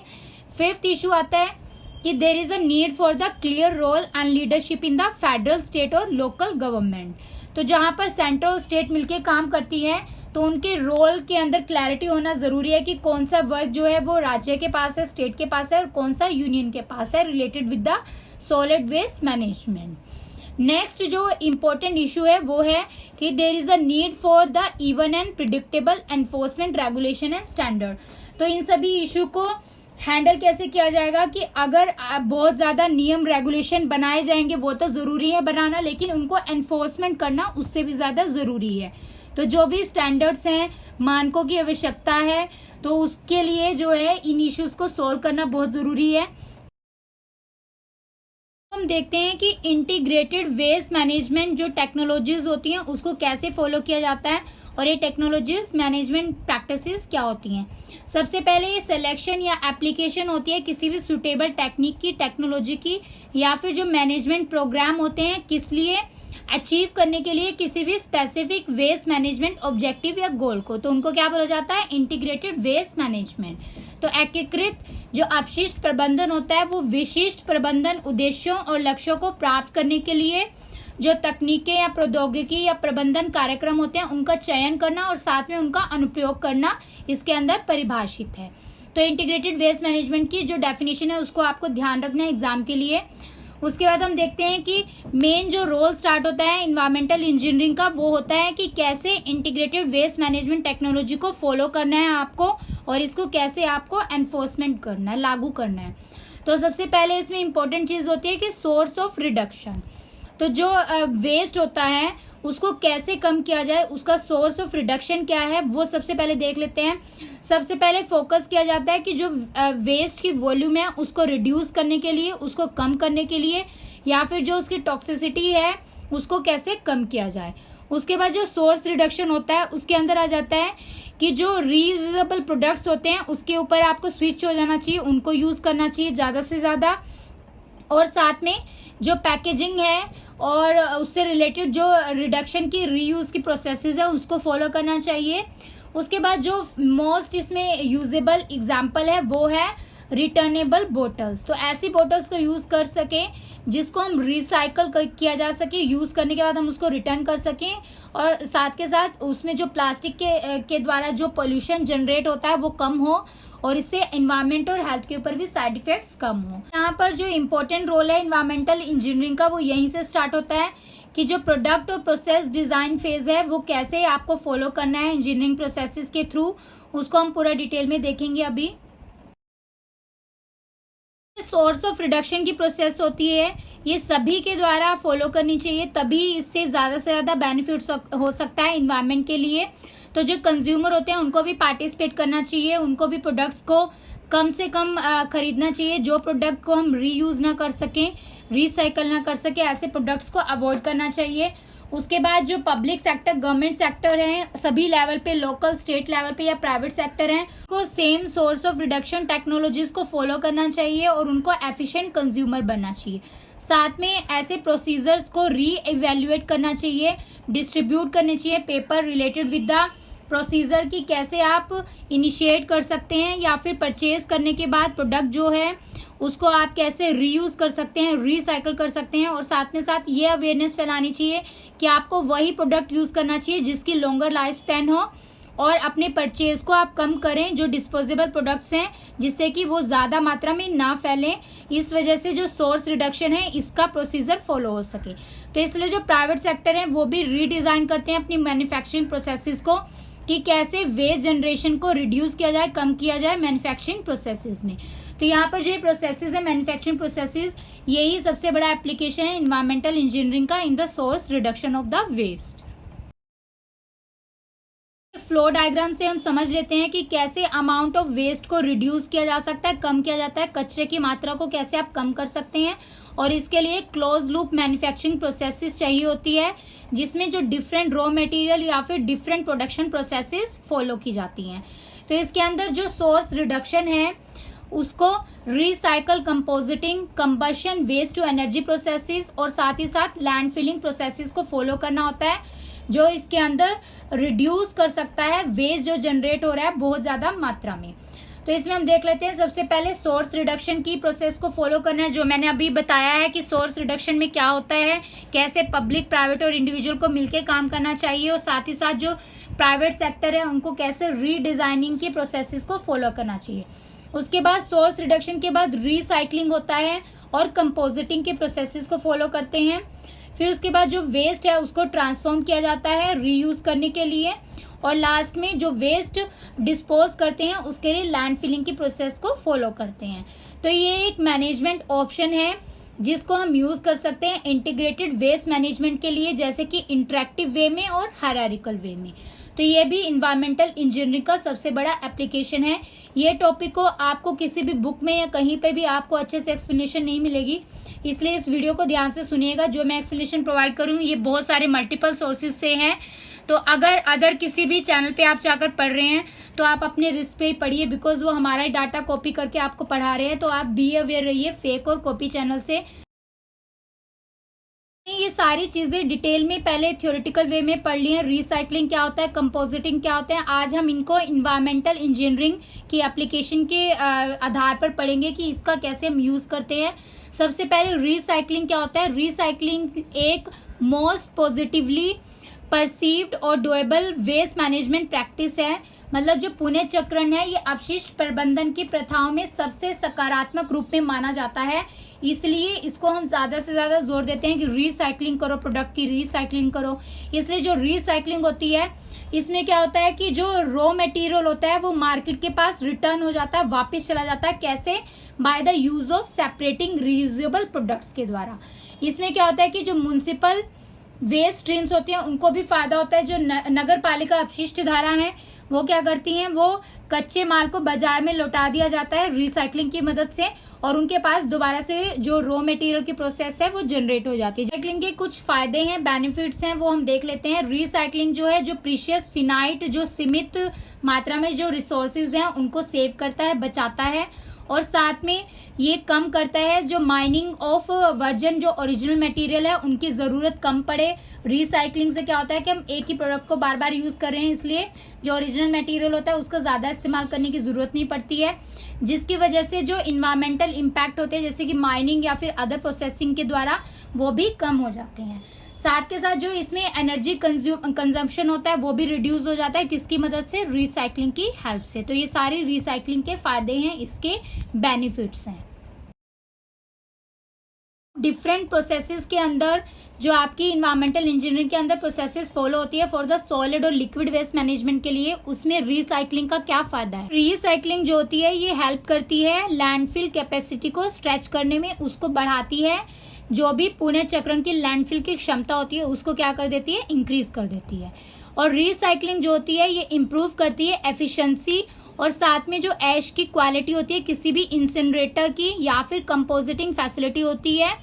फिफ्थ इशू आता है कि there is a need for the clear role and leadership in the federal, state और लोकल गवर्नमेंट। तो जहां पर सेंटर और स्टेट मिलकर काम करती है तो उनके रोल के अंदर क्लैरिटी होना जरूरी है कि कौन सा वर्क जो है वो राज्य के पास है, स्टेट के पास है और कौन सा यूनियन के पास है related with the solid waste management. Next जो इम्पोर्टेंट इशू है वो है कि there is a need for the even and predictable enforcement regulation and standard. तो इन सभी इशू को हैंडल कैसे किया जाएगा कि अगर बहुत ज़्यादा नियम रेगुलेशन बनाए जाएंगे वो तो ज़रूरी है बनाना, लेकिन उनको एनफोर्समेंट करना उससे भी ज़्यादा ज़रूरी है। तो जो भी स्टैंडर्ड्स हैं, मानकों की आवश्यकता है, तो उसके लिए जो है इन इश्यूज को सॉल्व करना बहुत ज़रूरी है। हम देखते हैं कि इंटीग्रेटेड वेस्ट मैनेजमेंट जो टेक्नोलॉजीज होती हैं उसको कैसे फॉलो किया जाता है और ये टेक्नोलॉजीज मैनेजमेंट प्रैक्टिसेस क्या होती हैं। सबसे पहले ये सिलेक्शन या एप्लीकेशन होती है किसी भी सुटेबल टेक्निक की, टेक्नोलॉजी की या फिर जो मैनेजमेंट प्रोग्राम होते हैं किस लिए, अचीव करने के लिए किसी भी स्पेसिफिक वेस्ट मैनेजमेंट ऑब्जेक्टिव या गोल को, तो उनको क्या बोला जाता है, इंटीग्रेटेड वेस्ट मैनेजमेंट। तो एकीकृत जो अपशिष्ट प्रबंधन होता है वो विशिष्ट प्रबंधन उद्देश्यों और लक्ष्यों को प्राप्त करने के लिए जो तकनीकें या प्रौद्योगिकी या प्रबंधन कार्यक्रम होते हैं उनका चयन करना और साथ में उनका अनुप्रयोग करना इसके अंदर परिभाषित है। तो इंटीग्रेटेड वेस्ट मैनेजमेंट की जो डेफिनेशन है उसको आपको ध्यान रखना है एग्जाम के लिए। उसके बाद हम देखते हैं कि मेन जो रोल स्टार्ट होता है इन्वायरमेंटल इंजीनियरिंग का वो होता है कि कैसे इंटीग्रेटेड वेस्ट मैनेजमेंट टेक्नोलॉजी को फॉलो करना है आपको और इसको कैसे आपको एनफोर्समेंट करना है, लागू करना है। तो सबसे पहले इसमें इंपॉर्टेंट चीज़ होती है कि सोर्स ऑफ रिडक्शन। तो जो वेस्ट होता है उसको कैसे कम किया जाए, उसका सोर्स ऑफ रिडक्शन क्या है वो सबसे पहले देख लेते हैं। सबसे पहले फोकस किया जाता है कि जो वेस्ट की वॉल्यूम है उसको रिड्यूस करने के लिए, उसको कम करने के लिए, या फिर जो उसकी टॉक्सिसिटी है उसको कैसे कम किया जाए। उसके बाद जो सोर्स रिडक्शन होता है उसके अंदर आ जाता है कि जो रीयूजेबल प्रोडक्ट्स होते हैं उसके ऊपर आपको स्विच हो जाना चाहिए, उनको यूज़ करना चाहिए ज़्यादा से ज़्यादा। और साथ में जो पैकेजिंग है और उससे रिलेटेड जो रिडक्शन की रीयूज़ की प्रोसेसेस है उसको फॉलो करना चाहिए। उसके बाद जो मोस्ट इसमें यूजेबल एग्जांपल है वो है रिटर्नेबल बोटल्स। तो ऐसी बोटल्स को यूज़ कर सकें जिसको हम रिसाइकल किया जा सके, यूज़ करने के बाद हम उसको रिटर्न कर सकें और साथ के साथ उसमें जो प्लास्टिक के द्वारा जो पोल्यूशन जनरेट होता है वो कम हो और इससे एनवायरनमेंट और हेल्थ के ऊपर भी साइड इफेक्ट्स कम हो। यहाँ पर जो इम्पोर्टेंट रोल है एनवायरमेंटल इंजीनियरिंग का वो यहीं से स्टार्ट होता है कि जो प्रोडक्ट और प्रोसेस डिज़ाइन फेज है वो कैसे आपको फॉलो करना है इंजीनियरिंग प्रोसेसेस के थ्रू, उसको हम पूरा डिटेल में देखेंगे अभी। सोर्स ऑफ रिडक्शन की प्रोसेस होती है ये सभी के द्वारा फॉलो करनी चाहिए, तभी इससे ज़्यादा से ज़्यादा बेनिफिट्स हो सकता है इन्वायरमेंट के लिए। तो जो कंज्यूमर होते हैं उनको भी पार्टिसिपेट करना चाहिए, उनको भी प्रोडक्ट्स को कम से कम खरीदना चाहिए। जो प्रोडक्ट को हम रीयूज़ ना कर सकें, रिसाइकल ना कर सकें, ऐसे प्रोडक्ट्स को अवॉइड करना चाहिए। उसके बाद जो पब्लिक सेक्टर, गवर्नमेंट सेक्टर हैं, सभी लेवल पे, लोकल, स्टेट लेवल पे या प्राइवेट सेक्टर हैं, को same source of reduction technologies को फॉलो करना चाहिए और उनको एफिशिएंट कंज्यूमर बनना चाहिए। साथ में ऐसे प्रोसीजर्स को री एवेल्युएट करना चाहिए, डिस्ट्रीब्यूट करने चाहिए paper related with the procedure की कैसे आप इनिशिएट कर सकते हैं या फिर परचेज करने के बाद प्रोडक्ट जो है उसको आप कैसे रीयूज़ कर सकते हैं, रिसाइकल कर सकते हैं। और साथ में साथ ये अवेयरनेस फैलानी चाहिए कि आपको वही प्रोडक्ट यूज़ करना चाहिए जिसकी लॉन्गर लाइफ स्पैन हो और अपने परचेज को आप कम करें जो डिस्पोजेबल प्रोडक्ट्स हैं, जिससे कि वो ज़्यादा मात्रा में ना फैलें। इस वजह से जो सोर्स रिडक्शन है इसका प्रोसीजर फॉलो हो सके। तो इसलिए जो प्राइवेट सेक्टर है वो भी रीडिज़ाइन करते हैं अपनी मैन्युफैक्चरिंग प्रोसेसेस को कि कैसे वेस्ट जनरेशन को रिड्यूस किया जाए, कम किया जाए मैन्युफैक्चरिंग प्रोसेसेस में। तो यहाँ पर जो प्रोसेसेस है मैन्युफैक्चरिंग प्रोसेसेस, यही सबसे बड़ा एप्लीकेशन है एनवायरमेंटल इंजीनियरिंग का in the source reduction of the waste. Flow diagram से हम समझ लेते हैं कि कैसे अमाउंट ऑफ वेस्ट को रिड्यूस किया जा सकता है, कम किया जाता है, कचरे की मात्रा को कैसे आप कम कर सकते हैं। और इसके लिए क्लोज लूप मैन्युफैक्चरिंग प्रोसेसेस चाहिए होती है जिसमें जो डिफरेंट रॉ मटेरियल या फिर डिफरेंट प्रोडक्शन प्रोसेसेस फॉलो की जाती हैं। तो इसके अंदर जो सोर्स रिडक्शन है उसको recycle, composting, combustion, waste to energy processes और साथ ही साथ लैंड फिलिंग प्रोसेसेस को फॉलो करना होता है जो इसके अंदर रिड्यूस कर सकता है वेस्ट जो जनरेट हो रहा है बहुत ज़्यादा मात्रा में। तो इसमें हम देख लेते हैं सबसे पहले सोर्स रिडक्शन की प्रोसेस को फॉलो करना है, जो मैंने अभी बताया है कि सोर्स रिडक्शन में क्या होता है, कैसे पब्लिक, प्राइवेट और इंडिविजुअल को मिलकर काम करना चाहिए और साथ ही साथ जो प्राइवेट सेक्टर है उनको कैसे रीडिज़ाइनिंग की प्रोसेसेस को फॉलो करना चाहिए। उसके बाद सोर्स रिडक्शन के बाद रिसाइकलिंग होता है और कंपोजिटिंग के प्रोसेसेस को फॉलो करते हैं। फिर उसके बाद जो वेस्ट है उसको ट्रांसफॉर्म किया जाता है रीयूज़ करने के लिए और लास्ट में जो वेस्ट डिस्पोज करते हैं उसके लिए लैंड फिलिंग की प्रोसेस को फॉलो करते हैं। तो ये एक मैनेजमेंट ऑप्शन है जिसको हम यूज़ कर सकते हैं इंटीग्रेटेड वेस्ट मैनेजमेंट के लिए, जैसे कि इंटरेक्टिव वे में और हायरार्किकल वे में। तो ये भी इन्वायरमेंटल इंजीनियरिंग का सबसे बड़ा एप्लीकेशन है। ये टॉपिक को आपको किसी भी बुक में या कहीं पे भी आपको अच्छे से एक्सप्लेनेशन नहीं मिलेगी, इसलिए इस वीडियो को ध्यान से सुनिएगा। जो मैं एक्सप्लेनेशन प्रोवाइड करूँ ये बहुत सारे मल्टीपल सोर्सेज से हैं। तो अगर किसी भी चैनल पे आप जाकर पढ़ रहे हैं तो आप अपने रिस्क पे ही पढ़िए, बिकॉज वो हमारा डाटा कॉपी करके आपको पढ़ा रहे हैं। तो आप बी अवेयर रहिए फेक और कॉपी चैनल से। ये सारी चीज़ें डिटेल में पहले थ्योरेटिकल वे में पढ़ ली है। रिसाइकलिंग क्या होता है, कंपोजिटिंग क्या होता है, आज हम इनको इन्वायरमेंटल इंजीनियरिंग की एप्लीकेशन के आधार पर पढ़ेंगे कि इसका कैसे हम यूज़ करते हैं। सबसे पहले रिसाइकलिंग क्या होता है। रिसाइकलिंग एक मोस्ट पॉजिटिवली परसीव्ड और डुएबल वेस्ट मैनेजमेंट प्रैक्टिस है। मतलब जो पुनर्चक्रण है ये अपशिष्ट प्रबंधन की प्रथाओं में सबसे सकारात्मक रूप में माना जाता है, इसलिए इसको हम ज्यादा से ज्यादा जोर देते हैं कि रिसाइकलिंग करो, प्रोडक्ट की रिसाइकलिंग करो। इसलिए जो रिसाइकलिंग होती है इसमें क्या होता है कि जो रॉ मटेरियल होता है वो मार्केट के पास रिटर्न हो जाता है, वापस चला जाता है। कैसे? By the use of separating reusable products के द्वारा। इसमें क्या होता है कि जो म्युनिसिपल वेस्ट स्ट्रीम्स होती हैं उनको भी फायदा होता है। जो नगर पालिका अपशिष्ट धारा है वो क्या करती हैं, वो कच्चे माल को बाजार में लौटा दिया जाता है रिसाइकलिंग की मदद से, और उनके पास दोबारा से जो रॉ मटेरियल की प्रोसेस है वो जनरेट हो जाती है। रिसाइकलिंग के कुछ फायदे हैं, बेनिफिट्स हैं, वो हम देख लेते हैं। रिसाइकलिंग जो है जो प्रीशियस फिनाइट जो सीमित मात्रा में जो रिसोर्सेज हैं उनको सेव करता है, बचाता है, और साथ में ये कम करता है जो माइनिंग ऑफ वर्जन जो ओरिजिनल मटेरियल है उनकी जरूरत कम पड़े। रिसाइकलिंग से क्या होता है कि हम एक ही प्रोडक्ट को बार बार यूज कर रहे हैं, इसलिए जो ओरिजिनल मटेरियल होता है उसका ज्यादा इस्तेमाल करने की जरूरत नहीं पड़ती है, जिसकी वजह से जो इन्वायरमेंटल इम्पैक्ट होते हैं जैसे कि माइनिंग या फिर अदर प्रोसेसिंग के द्वारा वो भी कम हो जाते हैं। साथ के साथ जो इसमें एनर्जी कंजम्पशन होता है वो भी रिड्यूस हो जाता है, किसकी मदद से? रिसाइकलिंग की हेल्प से। तो ये सारी रिसाइकलिंग के फायदे हैं, इसके बेनिफिट्स हैं। डिफरेंट प्रोसेसेस के अंदर जो आपकी इन्वायरमेंटल इंजीनियरिंग के अंदर प्रोसेसेस फॉलो होती है फॉर द सॉलिड और लिक्विड वेस्ट मैनेजमेंट के लिए, उसमें रिसाइकलिंग का क्या फायदा है? रिसाइकलिंग जो होती है ये हेल्प करती है लैंडफिल कैपेसिटी को स्ट्रेच करने में, उसको बढ़ाती है। जो भी पुनर्चक्रण की लैंडफिल की क्षमता होती है उसको क्या कर देती है? इंक्रीज कर देती है। और रिसाइकलिंग जो होती है ये इम्प्रूव करती है एफिशिएंसी, और साथ में जो ऐश की क्वालिटी होती है किसी भी इंसिनरेटर की या फिर कंपोजिटिंग फैसिलिटी होती है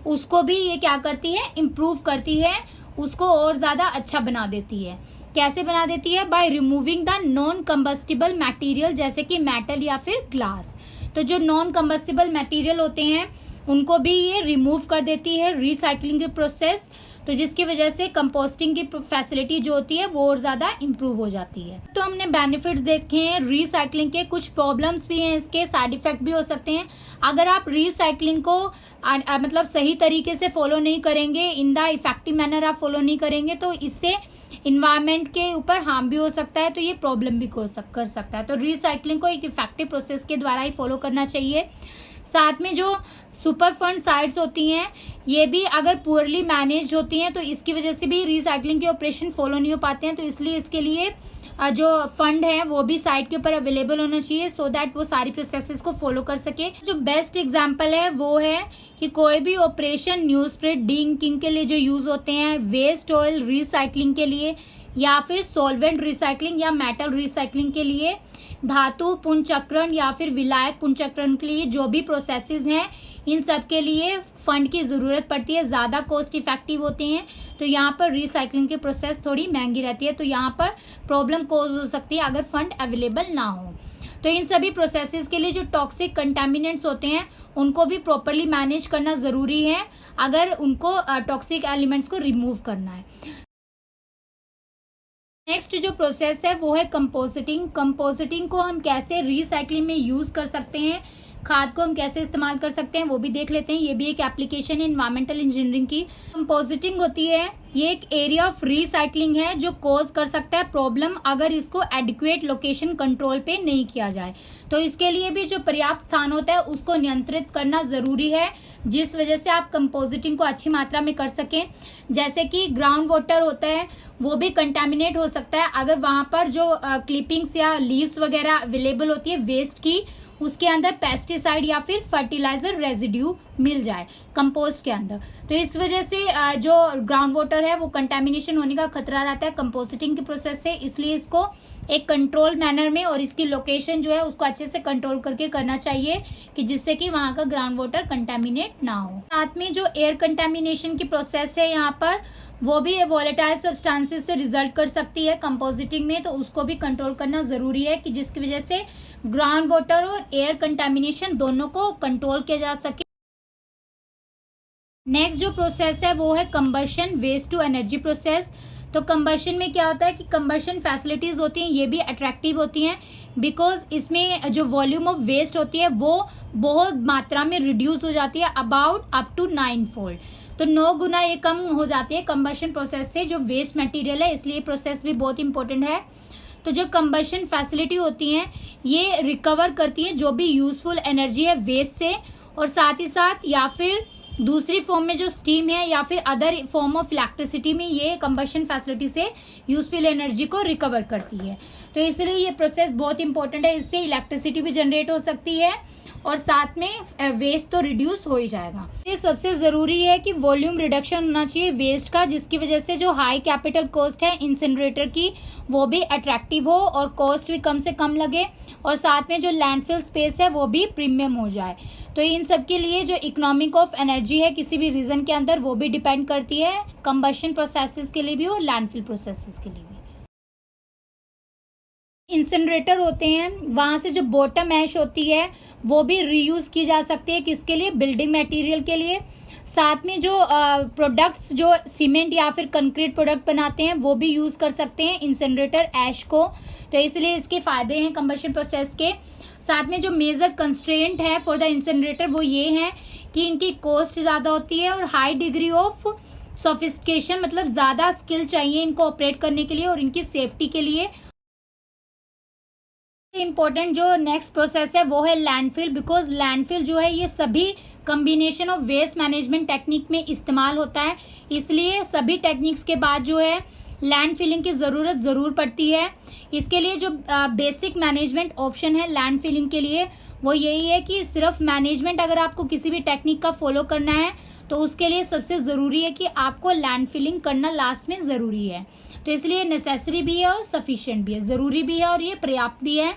उसको भी ये क्या करती है? इम्प्रूव करती है, उसको और ज्यादा अच्छा बना देती है। कैसे बना देती है? By removing the non combustible material, जैसे कि मेटल या फिर ग्लास। तो जो नॉन कंबस्टिबल मटेरियल होते हैं उनको भी ये रिमूव कर देती है रिसाइकलिंग की प्रोसेस, तो जिसकी वजह से कंपोस्टिंग की फैसिलिटी जो होती है वो और ज्यादा इम्प्रूव हो जाती है। तो हमने बेनिफिट्स देखे हैं रिसाइकलिंग के, कुछ प्रॉब्लम्स भी हैं, इसके साइड इफेक्ट भी हो सकते हैं। अगर आप रिसाइकलिंग को मतलब सही तरीके से फॉलो नहीं करेंगे, इन द इफेक्टिव मैनर आप फॉलो नहीं करेंगे, तो इससे इन्वायरमेंट के ऊपर हार्म भी हो सकता है, तो ये प्रॉब्लम भी कर सकता है। तो रिसाइकलिंग को एक इफेक्टिव प्रोसेस के द्वारा ही फॉलो करना चाहिए। साथ में जो सुपर फंड साइट्स होती हैं ये भी अगर पुअरली मैनेज होती हैं तो इसकी वजह से भी रिसाइकलिंग के ऑपरेशन फॉलो नहीं हो पाते हैं, तो इसलिए इसके लिए जो फंड है वो भी साइट के ऊपर अवेलेबल होना चाहिए सो दैट वो सारी प्रोसेसेस को फॉलो कर सके। जो बेस्ट एग्जांपल है वो है कि कोई भी ऑपरेशन न्यूज स्प्रेड डिंकिंग के लिए जो यूज होते हैं, वेस्ट ऑयल रिसाइकलिंग के लिए, या फिर सॉल्वेंट रिसाइकलिंग या मेटल रिसाइकलिंग के लिए, धातु पुनर्चक्रण या फिर विलायक पुनर्चक्रण के लिए जो भी प्रोसेसेस हैं इन सब के लिए फंड की जरूरत पड़ती है, ज्यादा कॉस्ट इफेक्टिव होते हैं। तो यहाँ पर रिसाइकलिंग की प्रोसेस थोड़ी महंगी रहती है, तो यहाँ पर प्रॉब्लम कॉज हो सकती है अगर फंड अवेलेबल ना हो। तो इन सभी प्रोसेसेस के लिए जो टॉक्सिक कंटामिनेंट्स होते हैं उनको भी प्रॉपरली मैनेज करना जरूरी है अगर उनको टॉक्सिक एलिमेंट्स को रिमूव करना है। नेक्स्ट जो प्रोसेस है वो है कंपोजिटिंग। कंपोजिटिंग को हम कैसे रिसाइकलिंग में यूज कर सकते हैं, खाद को हम कैसे इस्तेमाल कर सकते हैं वो भी देख लेते हैं। ये भी एक एप्लीकेशन है इन्वायरमेंटल इंजीनियरिंग की। कंपोजिटिंग होती है ये एक एरिया ऑफ रिसाइकलिंग है जो कॉज कर सकता है प्रॉब्लम अगर इसको एडिक्वेट लोकेशन कंट्रोल पे नहीं किया जाए। तो इसके लिए भी जो पर्याप्त स्थान होता है उसको नियंत्रित करना जरूरी है, जिस वजह से आप कंपोजिटिंग को अच्छी मात्रा में कर सकें। जैसे कि ग्राउंड वाटर होता है वो भी कंटेमिनेट हो सकता है अगर वहां पर जो क्लिपिंग्स या लीव्स वगैरह अवेलेबल होती है वेस्ट की, उसके अंदर पेस्टिसाइड या फिर फर्टिलाइजर रेजिड्यू मिल जाए कंपोस्ट के अंदर, तो इस वजह से जो ग्राउंड वाटर है वो कंटेमिनेशन होने का खतरा रहता है कंपोस्टिंग के प्रोसेस से। इसलिए इसको एक कंट्रोल मैनर में और इसकी लोकेशन जो है उसको अच्छे से कंट्रोल करके करना चाहिए कि जिससे कि वहां का ग्राउंड वाटर कंटेमिनेट ना हो। साथ में जो एयर कंटेमिनेशन की प्रोसेस है यहाँ पर वो भी वोलेटाइल सब्सटेंसेस से रिजल्ट कर सकती है कंपोजिटिंग में, तो उसको भी कंट्रोल करना जरूरी है कि जिसकी वजह से ग्राउंड वाटर और एयर कंटेमिनेशन दोनों को कंट्रोल किया जा सके। नेक्स्ट जो प्रोसेस है वो है combustion waste to energy process. तो कंबशन में क्या होता है कि कंबशन फैसिलिटीज होती हैं ये भी अट्रैक्टिव होती हैं। बिकॉज इसमें जो वॉल्यूम ऑफ वेस्ट होती है वो बहुत मात्रा में रिड्यूस हो जाती है, अबाउट अप टू 9 फोल्ड। तो 9 गुना ये कम हो जाती है कंबशन प्रोसेस से जो वेस्ट मटेरियल है, इसलिए प्रोसेस भी बहुत इंपॉर्टेंट है। तो जो कंबशन फैसिलिटी होती हैं ये रिकवर करती है जो भी यूजफुल एनर्जी है वेस्ट से, और साथ ही साथ या फिर दूसरी फॉर्म में जो स्टीम है या फिर अदर फॉर्म ऑफ इलेक्ट्रिसिटी में ये कंबशन फैसिलिटी से यूजफुल एनर्जी को रिकवर करती है। तो इसलिए ये प्रोसेस बहुत इंपॉर्टेंट है, इससे इलेक्ट्रिसिटी भी जनरेट हो सकती है और साथ में वेस्ट तो रिड्यूस हो ही जाएगा। ये सबसे ज़रूरी है कि वॉल्यूम रिडक्शन होना चाहिए वेस्ट का, जिसकी वजह से जो हाई कैपिटल कॉस्ट है इंसिनरेटर की वो भी अट्रैक्टिव हो और कॉस्ट भी कम से कम लगे, और साथ में जो लैंडफिल स्पेस है वो भी प्रीमियम हो जाए। तो इन सब के लिए जो इकोनॉमिक ऑफ एनर्जी है किसी भी रीजन के अंदर वो भी डिपेंड करती है, कंबशन प्रोसेसेस के लिए भी और लैंडफिल प्रोसेसेस के लिए भी। इंसिनरेटर होते हैं वहाँ से जो बॉटम ऐश होती है वो भी रीयूज की जा सकती है, किसके लिए? बिल्डिंग मटेरियल के लिए। साथ में जो प्रोडक्ट्स जो सीमेंट या फिर कंक्रीट प्रोडक्ट बनाते हैं वो भी यूज़ कर सकते हैं इंसिनरेटर ऐश को। तो इसलिए इसके फ़ायदे हैं कंबशन प्रोसेस के। साथ में जो मेजर कंस्ट्रेंट है फॉर द इंसिनरेटर वो ये है कि इनकी कॉस्ट ज़्यादा होती है और हाई डिग्री ऑफ सोफिस्टिकेशन, मतलब ज़्यादा स्किल चाहिए इनको ऑपरेट करने के लिए और इनकी सेफ्टी के लिए। इम्पोर्टेंट जो नेक्स्ट प्रोसेस है वो है लैंडफिल, बिकॉज लैंडफिल जो है ये सभी combination of waste management technique में इस्तेमाल होता है, इसलिए सभी टेक्निक्स के बाद जो है लैंड फिलिंग की ज़रूरत ज़रूर पड़ती है। इसके लिए जो बेसिक मैनेजमेंट ऑप्शन है लैंड फिलिंग के लिए वो यही है कि सिर्फ मैनेजमेंट अगर आपको किसी भी टेक्निक का फॉलो करना है तो उसके लिए सबसे ज़रूरी है कि आपको लैंड फिलिंग करना लास्ट में ज़रूरी है। तो इसलिए नेसेसरी भी है और सफिशिएंट भी है, ज़रूरी भी है और ये पर्याप्त भी है।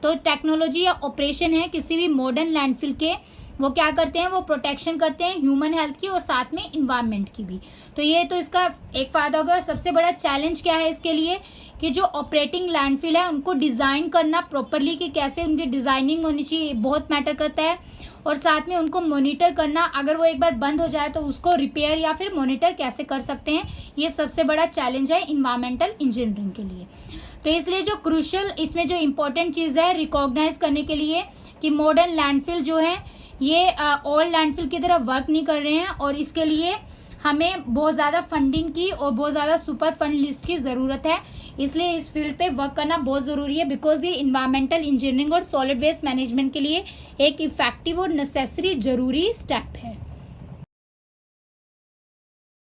तो टेक्नोलॉजी या ऑपरेशन है किसी भी मॉडर्न लैंडफिल के, वो क्या करते हैं, वो प्रोटेक्शन करते हैं ह्यूमन हेल्थ की और साथ में इन्वायरमेंट की भी। तो ये तो इसका एक फ़ायदा होगा। और सबसे बड़ा चैलेंज क्या है इसके लिए कि जो ऑपरेटिंग लैंडफिल है उनको डिज़ाइन करना प्रॉपरली, कि कैसे उनकी डिज़ाइनिंग होनी चाहिए, बहुत मैटर करता है। और साथ में उनको मॉनिटर करना, अगर वो एक बार बंद हो जाए तो उसको रिपेयर या फिर मॉनिटर कैसे कर सकते हैं, ये सबसे बड़ा चैलेंज है इन्वायरमेंटल इंजीनियरिंग के लिए। तो इसलिए जो क्रूशियल इसमें जो इम्पोर्टेंट चीज़ है रिकॉग्नाइज करने के लिए कि मॉडर्न लैंडफिल जो है ये ओल्ड लैंडफिल की तरह वर्क नहीं कर रहे हैं, और इसके लिए हमें बहुत ज़्यादा फंडिंग की और बहुत ज़्यादा सुपर फंड लिस्ट की ज़रूरत है। इसलिए इस फील्ड पे वर्क करना बहुत ज़रूरी है, बिकॉज ये इन्वायरमेंटल इंजीनियरिंग और सॉलिड वेस्ट मैनेजमेंट के लिए एक इफेक्टिव और नेसेसरी ज़रूरी स्टेप है।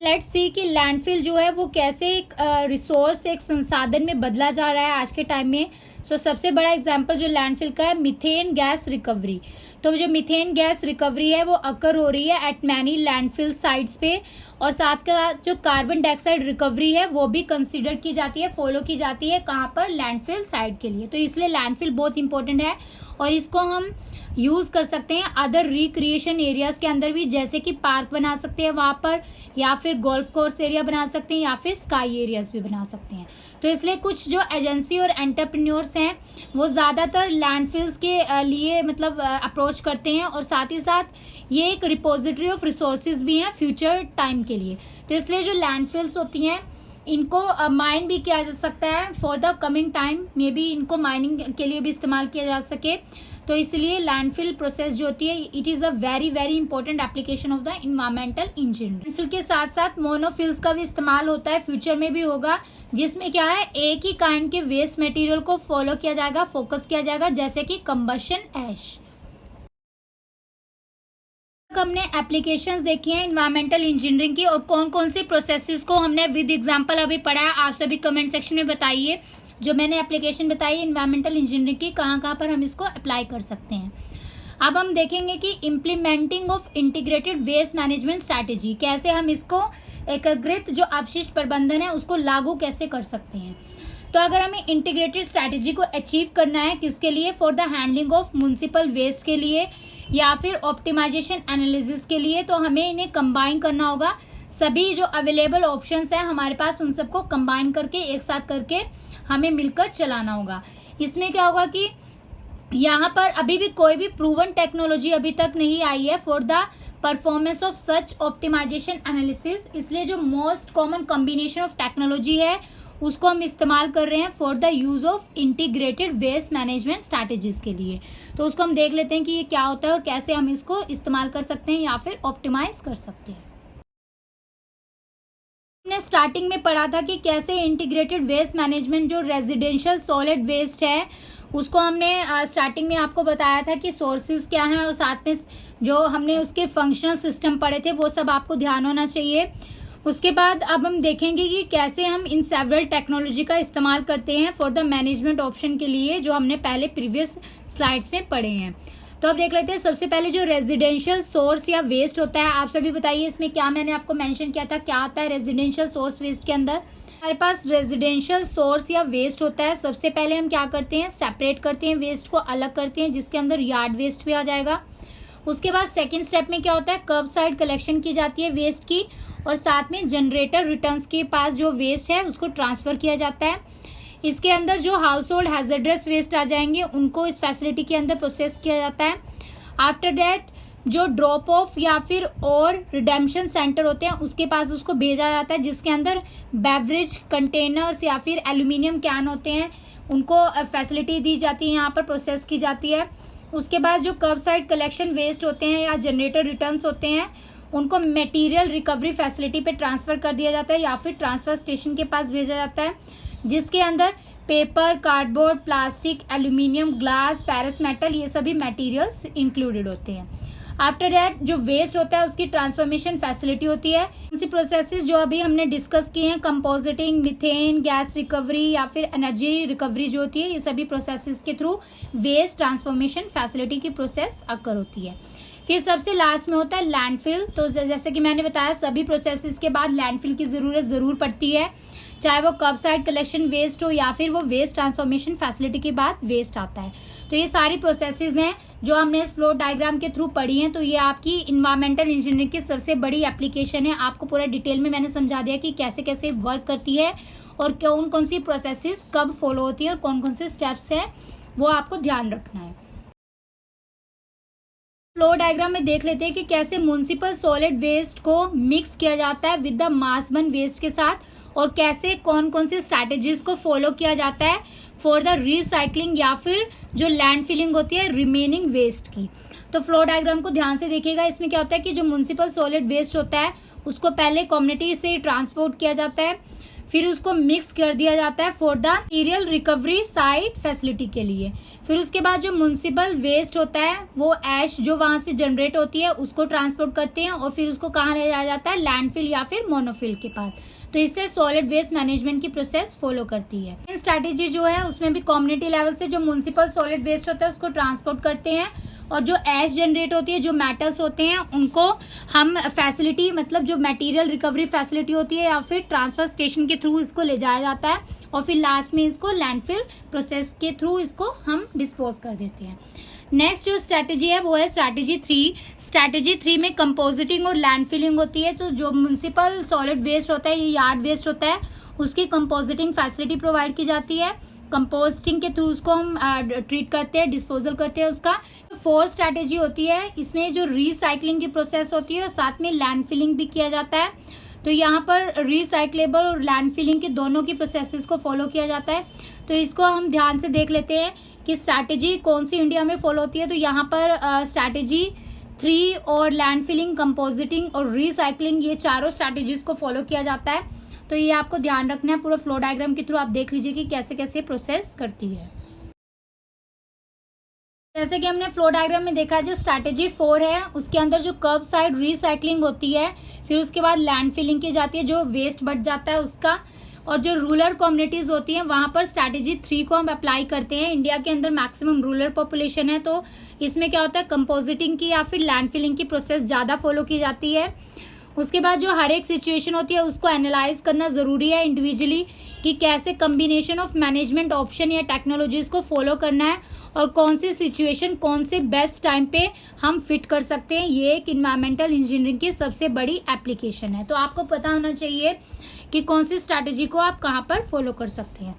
लेट्स सी कि लैंडफिल जो है वो कैसे एक रिसोर्स, एक संसाधन में बदला जा रहा है आज के टाइम में। सो सबसे बड़ा एग्जांपल जो लैंडफिल का है मीथेन गैस रिकवरी। तो जो मीथेन गैस रिकवरी है वो अकर हो रही है एट मैनी लैंडफिल साइट्स पे, और साथ के साथ जो कार्बन डाइऑक्साइड रिकवरी है वो भी कंसीडर की जाती है, फॉलो की जाती है कहाँ पर, लैंडफिल साइट के लिए। तो इसलिए लैंडफिल बहुत इंपॉर्टेंट है और इसको हम यूज़ कर सकते हैं अदर रिक्रिएशन एरियाज़ के अंदर भी, जैसे कि पार्क बना सकते हैं वहाँ पर, या फिर गोल्फ कोर्स एरिया बना सकते हैं, या फिर स्काई एरियाज़ भी बना सकते हैं। तो इसलिए कुछ जो एजेंसी और एंटरप्रेन्योर्स हैं वो ज़्यादातर लैंडफिल्स के लिए मतलब अप्रोच करते हैं, और साथ ही साथ ये एक रिपोजिटरी ऑफ रिसोर्सेज भी हैं फ्यूचर टाइम के लिए। तो इसलिए जो लैंडफिल्स होती हैं इनको माइन भी किया जा सकता है for the coming time, may be इनको माइनिंग के लिए भी इस्तेमाल किया जा सके। तो इसलिए लैंडफिल प्रोसेस जो होती है it is a very very important application of the environmental engineering. Landfill के साथ साथ मोनोफिल्स का भी इस्तेमाल होता है, फ्यूचर में भी होगा, जिसमें क्या है एक ही काइंड के वेस्ट मटेरियल को फॉलो किया जाएगा, फोकस किया जाएगा, जैसे कि कंबशन ऐश। हमने एप्लीकेशंस देखी हैं इन्वायरमेंटल इंजीनियरिंग की, और कौन कौन सी प्रोसेसेस को हमने विद एग्जांपल अभी पढ़ा है, आप सभी कमेंट सेक्शन में बताइए। जो मैंने एप्लीकेशन बताई है इन्वायरमेंटल इंजीनियरिंग की, कहाँ कहाँ पर हम इसको अप्लाई कर सकते हैं। अब हम देखेंगे कि implementing of integrated waste management strategy, कैसे हम इसको एकीकृत जो अपशिष्ट प्रबंधन है उसको लागू कैसे कर सकते हैं। तो अगर हमें इंटीग्रेटेड स्ट्रैटेजी को अचीव करना है, किसके लिए, for the handling of municipal waste के लिए या फिर ऑप्टिमाइजेशन एनालिसिस के लिए, तो हमें इन्हें कंबाइन करना होगा। सभी जो अवेलेबल ऑप्शंस हैं हमारे पास उन सबको कंबाइन करके एक साथ करके हमें मिलकर चलाना होगा। इसमें क्या होगा कि यहाँ पर अभी भी कोई भी प्रूवन टेक्नोलॉजी अभी तक नहीं आई है for the performance of such optimisation analysis, इसलिए जो most common combination of technology है उसको हम इस्तेमाल कर रहे हैं for the use of integrated waste management strategies के लिए। तो उसको हम देख लेते हैं कि ये क्या होता है और कैसे हम इसको इस्तेमाल कर सकते हैं या फिर ऑप्टिमाइज कर सकते हैं। हमने स्टार्टिंग में पढ़ा था कि कैसे इंटीग्रेटेड वेस्ट मैनेजमेंट जो रेजिडेंशियल सॉलिड वेस्ट है उसको हमने स्टार्टिंग में आपको बताया था कि सोर्सेज क्या हैं और साथ में जो हमने उसके फंक्शनल सिस्टम पढ़े थे वो सब आपको ध्यान होना चाहिए। उसके बाद अब हम देखेंगे कि कैसे हम इन सेवरल टेक्नोलॉजी का इस्तेमाल करते हैं फॉर द मैनेजमेंट ऑप्शन के लिए, जो हमने पहले प्रीवियस स्लाइड्स में पढ़े हैं। तो अब देख लेते हैं सबसे पहले जो रेजिडेंशियल सोर्स या वेस्ट होता है। आप सभी बताइए इसमें क्या मैंने आपको मेंशन किया था, क्या आता है रेजिडेंशियल सोर्स वेस्ट के अंदर। हमारे पास रेजिडेंशियल सोर्स या वेस्ट होता है। सबसे पहले हम क्या करते हैं, सेपरेट करते हैं, वेस्ट को अलग करते हैं, जिसके अंदर यार्ड वेस्ट भी आ जाएगा। उसके बाद सेकंड स्टेप में क्या होता है, कर्ब साइड कलेक्शन की जाती है वेस्ट की, और साथ में जनरेटर रिटर्न्स के पास जो वेस्ट है उसको ट्रांसफर किया जाता है। इसके अंदर जो हाउस होल्ड हैजर्डस वेस्ट आ जाएंगे उनको इस फैसिलिटी के अंदर प्रोसेस किया जाता है। आफ्टर दैट जो ड्रॉप ऑफ या फिर और रिडेम्पशन सेंटर होते हैं उसके पास उसको भेजा जाता है, जिसके अंदर बेवरेज कंटेनर्स या फिर एल्यूमिनियम कैन होते हैं उनको फैसिलिटी दी जाती है, यहाँ पर प्रोसेस की जाती है। उसके बाद जो कर्ब साइड कलेक्शन वेस्ट होते हैं या जनरेटर रिटर्न्स होते हैं उनको मटेरियल रिकवरी फैसिलिटी पे ट्रांसफर कर दिया जाता है या फिर ट्रांसफर स्टेशन के पास भेजा जाता है, जिसके अंदर paper, cardboard, plastic, aluminium, glass, ferrous metal ये सभी मटेरियल्स इंक्लूडेड होते हैं। आफ्टर दैट जो वेस्ट होता है उसकी ट्रांसफॉर्मेशन फैसिलिटी होती है। इसी प्रोसेसेस जो अभी हमने डिस्कस किए हैं, कंपोजिटिंग, मीथेन गैस रिकवरी या फिर एनर्जी रिकवरी जो होती है, ये सभी प्रोसेसेस के थ्रू वेस्ट ट्रांसफॉर्मेशन फैसिलिटी की प्रोसेस अकर होती है। फिर सबसे लास्ट में होता है लैंडफिल। तो जैसे कि मैंने बताया सभी प्रोसेसेस के बाद लैंडफिल की जरूरत जरूर पड़ती है, चाहे वो कर्ब साइड कलेक्शन वेस्ट हो या फिर वो वेस्ट ट्रांसफॉर्मेशन फैसिलिटी के बाद वेस्ट आता है। तो ये सारी प्रोसेसेस हैं जो हमने इस फ्लो डायग्राम के थ्रू पढ़ी हैं। तो ये आपकी इन्वायरमेंटल इंजीनियरिंग की सबसे बड़ी एप्लीकेशन है। आपको पूरा डिटेल में मैंने समझा दिया कि कैसे कैसे वर्क करती है और कौन कौन सी प्रोसेसेस कब फॉलो होती है और कौन कौन से स्टेप्स हैं वो आपको ध्यान रखना है। फ्लो डायग्राम में देख लेते हैं कि कैसे म्युनिसिपल सॉलिड वेस्ट को मिक्स किया जाता है with the mass burn waste के साथ, और कैसे कौन कौन सी स्ट्रैटेजीज को फॉलो किया जाता है फॉर द रिसाइकलिंग या फिर जो लैंड फिलिंग होती है रिमेनिंग वेस्ट की। तो फ्लो डायग्राम को ध्यान से देखिएगा। इसमें क्या होता है कि जो म्युनिसिपल सॉलिड वेस्ट होता है उसको पहले कम्युनिटी से ट्रांसपोर्ट किया जाता है, फिर उसको मिक्स कर दिया जाता है for the material recovery site facility के लिए। फिर उसके बाद जो म्युनिसिपल वेस्ट होता है वो ऐश जो वहां से जनरेट होती है उसको ट्रांसपोर्ट करते हैं और फिर उसको कहाँ ले जाया जाता है, लैंडफिल या फिर मोनोफिल के पास। तो इससे सॉलिड वेस्ट मैनेजमेंट की प्रोसेस फॉलो करती है। स्ट्रैटेजी जो है उसमें भी कम्युनिटी लेवल से जो म्युनिसिपल सॉलिड वेस्ट होता है उसको ट्रांसपोर्ट करते हैं, और जो ऐश जनरेट होती है, जो मेटल्स होते हैं उनको हम फैसिलिटी मतलब जो मटेरियल रिकवरी फैसिलिटी होती है या फिर ट्रांसफर स्टेशन के थ्रू इसको ले जाया जाता है, और फिर लास्ट में इसको लैंडफिल प्रोसेस के थ्रू इसको हम डिस्पोज कर देते हैं। नेक्स्ट जो स्ट्रैटेजी है वो है स्ट्रैटेजी 3। स्ट्रैटेजी 3 में कंपोजिटिंग और लैंडफिलिंग होती है। तो जो म्युनिसिपल सॉलिड वेस्ट होता है, ये यार्ड वेस्ट होता है, उसकी कंपोजिटिंग फैसिलिटी प्रोवाइड की जाती है। कंपोस्टिंग के थ्रू उसको हम ट्रीट करते हैं, डिस्पोजल करते हैं उसका। 4 स्ट्रैटेजी होती है, इसमें जो रिसाइकलिंग की प्रोसेस होती है और साथ में लैंडफिलिंग भी किया जाता है। तो यहाँ पर रिसाइक्लेबल और लैंडफिलिंग की दोनों की प्रोसेसेस को फॉलो किया जाता है। तो इसको हम ध्यान से देख लेते हैं कि स्ट्रैटेजी कौन सी इंडिया में फॉलो होती है। तो यहाँ पर स्ट्रैटेजी 3 और लैंडफिलिंग, कंपोजिटिंग और रिसाइकलिंग, ये चारों स्ट्रैटेजीज को फॉलो किया जाता है। तो ये आपको ध्यान रखना है। पूरा फ्लो डायग्राम के थ्रू आप देख लीजिए कि कैसे कैसे प्रोसेस करती है। जैसे कि हमने फ्लो डायग्राम में देखा, जो स्ट्रैटेजी 4 है उसके अंदर जो कर्ब साइड रिसाइकलिंग होती है, फिर उसके बाद लैंडफिलिंग की जाती है, जो वेस्ट बच जाता है उसका, और जो रूरल कम्युनिटीज होती हैं वहां पर स्ट्रैटेजी 3 को हम अप्लाई करते हैं। इंडिया के अंदर मैक्सिमम रूरल पॉपुलेशन है, तो इसमें क्या होता है, कंपोजिटिंग की या फिर लैंडफिलिंग की प्रोसेस ज्यादा फॉलो की जाती है। उसके बाद जो हर एक सिचुएशन होती है उसको एनालाइज करना जरूरी है इंडिविजुअली, कि कैसे कम्बिनेशन ऑफ मैनेजमेंट ऑप्शन या टेक्नोलॉजीज को फॉलो करना है और कौन सी सिचुएशन कौन से बेस्ट टाइम पे हम फिट कर सकते हैं। ये एक इन्वायरमेंटल इंजीनियरिंग की सबसे बड़ी एप्लीकेशन है। तो आपको पता होना चाहिए कि कौन सी स्ट्रैटेजी को आप कहाँ पर फॉलो कर सकते हैं।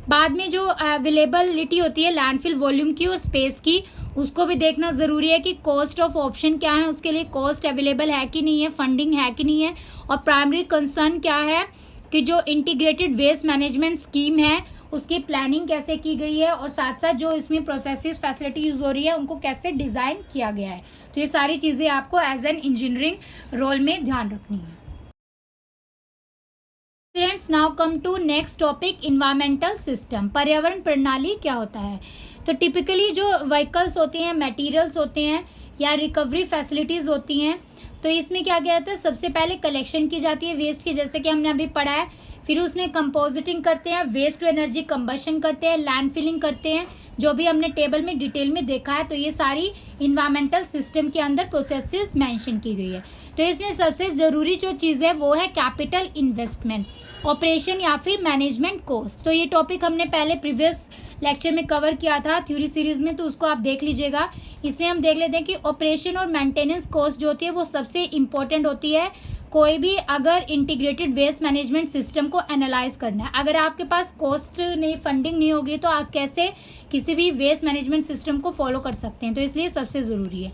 बाद में जो अवेलेबिलिटी होती है लैंडफिल वॉल्यूम की और स्पेस की, उसको भी देखना जरूरी है कि कॉस्ट ऑफ ऑप्शन क्या है, उसके लिए कॉस्ट अवेलेबल है कि नहीं है, फंडिंग है कि नहीं है, और प्राइमरी कंसर्न क्या है, कि जो इंटीग्रेटेड वेस्ट मैनेजमेंट स्कीम है उसकी प्लानिंग कैसे की गई है और साथ साथ जो इसमें प्रोसेसेस फैसिलिटी यूज हो रही है उनको कैसे डिजाइन किया गया है। तो ये सारी चीजें आपको एज एन इंजीनियरिंग रोल में ध्यान रखनी है। Friends, now come to next topic, environmental system. पर्यावरण प्रणाली क्या होता है? तो टिपिकली जो व्हीकल्स होते हैं, मटेरियल्स होते हैं या रिकवरी फैसिलिटीज होती हैं, तो इसमें क्या किया जाता है, सबसे पहले कलेक्शन की जाती है वेस्ट की, जैसे कि हमने अभी पढ़ा है। फिर उसमें कंपोजिटिंग करते हैं, वेस्ट टू एनर्जी कंबशन करते हैं, लैंड फिलिंग करते हैं, जो भी हमने टेबल में डिटेल में देखा है। तो ये सारी इन्वायरमेंटल सिस्टम के अंदर प्रोसेसेस मेंशन की गई है। तो इसमें सबसे जरूरी जो चीज़ है वो है कैपिटल इन्वेस्टमेंट, ऑपरेशन या फिर मैनेजमेंट कॉस्ट। तो ये टॉपिक हमने पहले प्रीवियस लेक्चर में कवर किया था थ्योरी सीरीज में, तो उसको आप देख लीजिएगा। इसमें हम देख लेते हैं कि ऑपरेशन और मेंटेनेंस कॉस्ट जो होती है वो सबसे इम्पोर्टेंट होती है कोई भी अगर इंटीग्रेटेड वेस्ट मैनेजमेंट सिस्टम को एनालाइज करना है। अगर आपके पास कॉस्ट नहीं, फंडिंग नहीं होगी तो आप कैसे किसी भी वेस्ट मैनेजमेंट सिस्टम को फॉलो कर सकते हैं। तो इसलिए सबसे ज़रूरी है।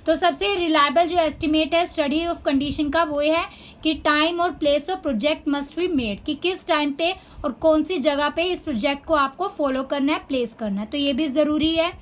तो सबसे रिलायबल जो एस्टिमेट है स्टडी ऑफ कंडीशन का वो है कि टाइम और place of project must be made, कि किस टाइम पे और कौन सी जगह पे इस प्रोजेक्ट को आपको फॉलो करना है, प्लेस करना है। तो ये भी ज़रूरी है।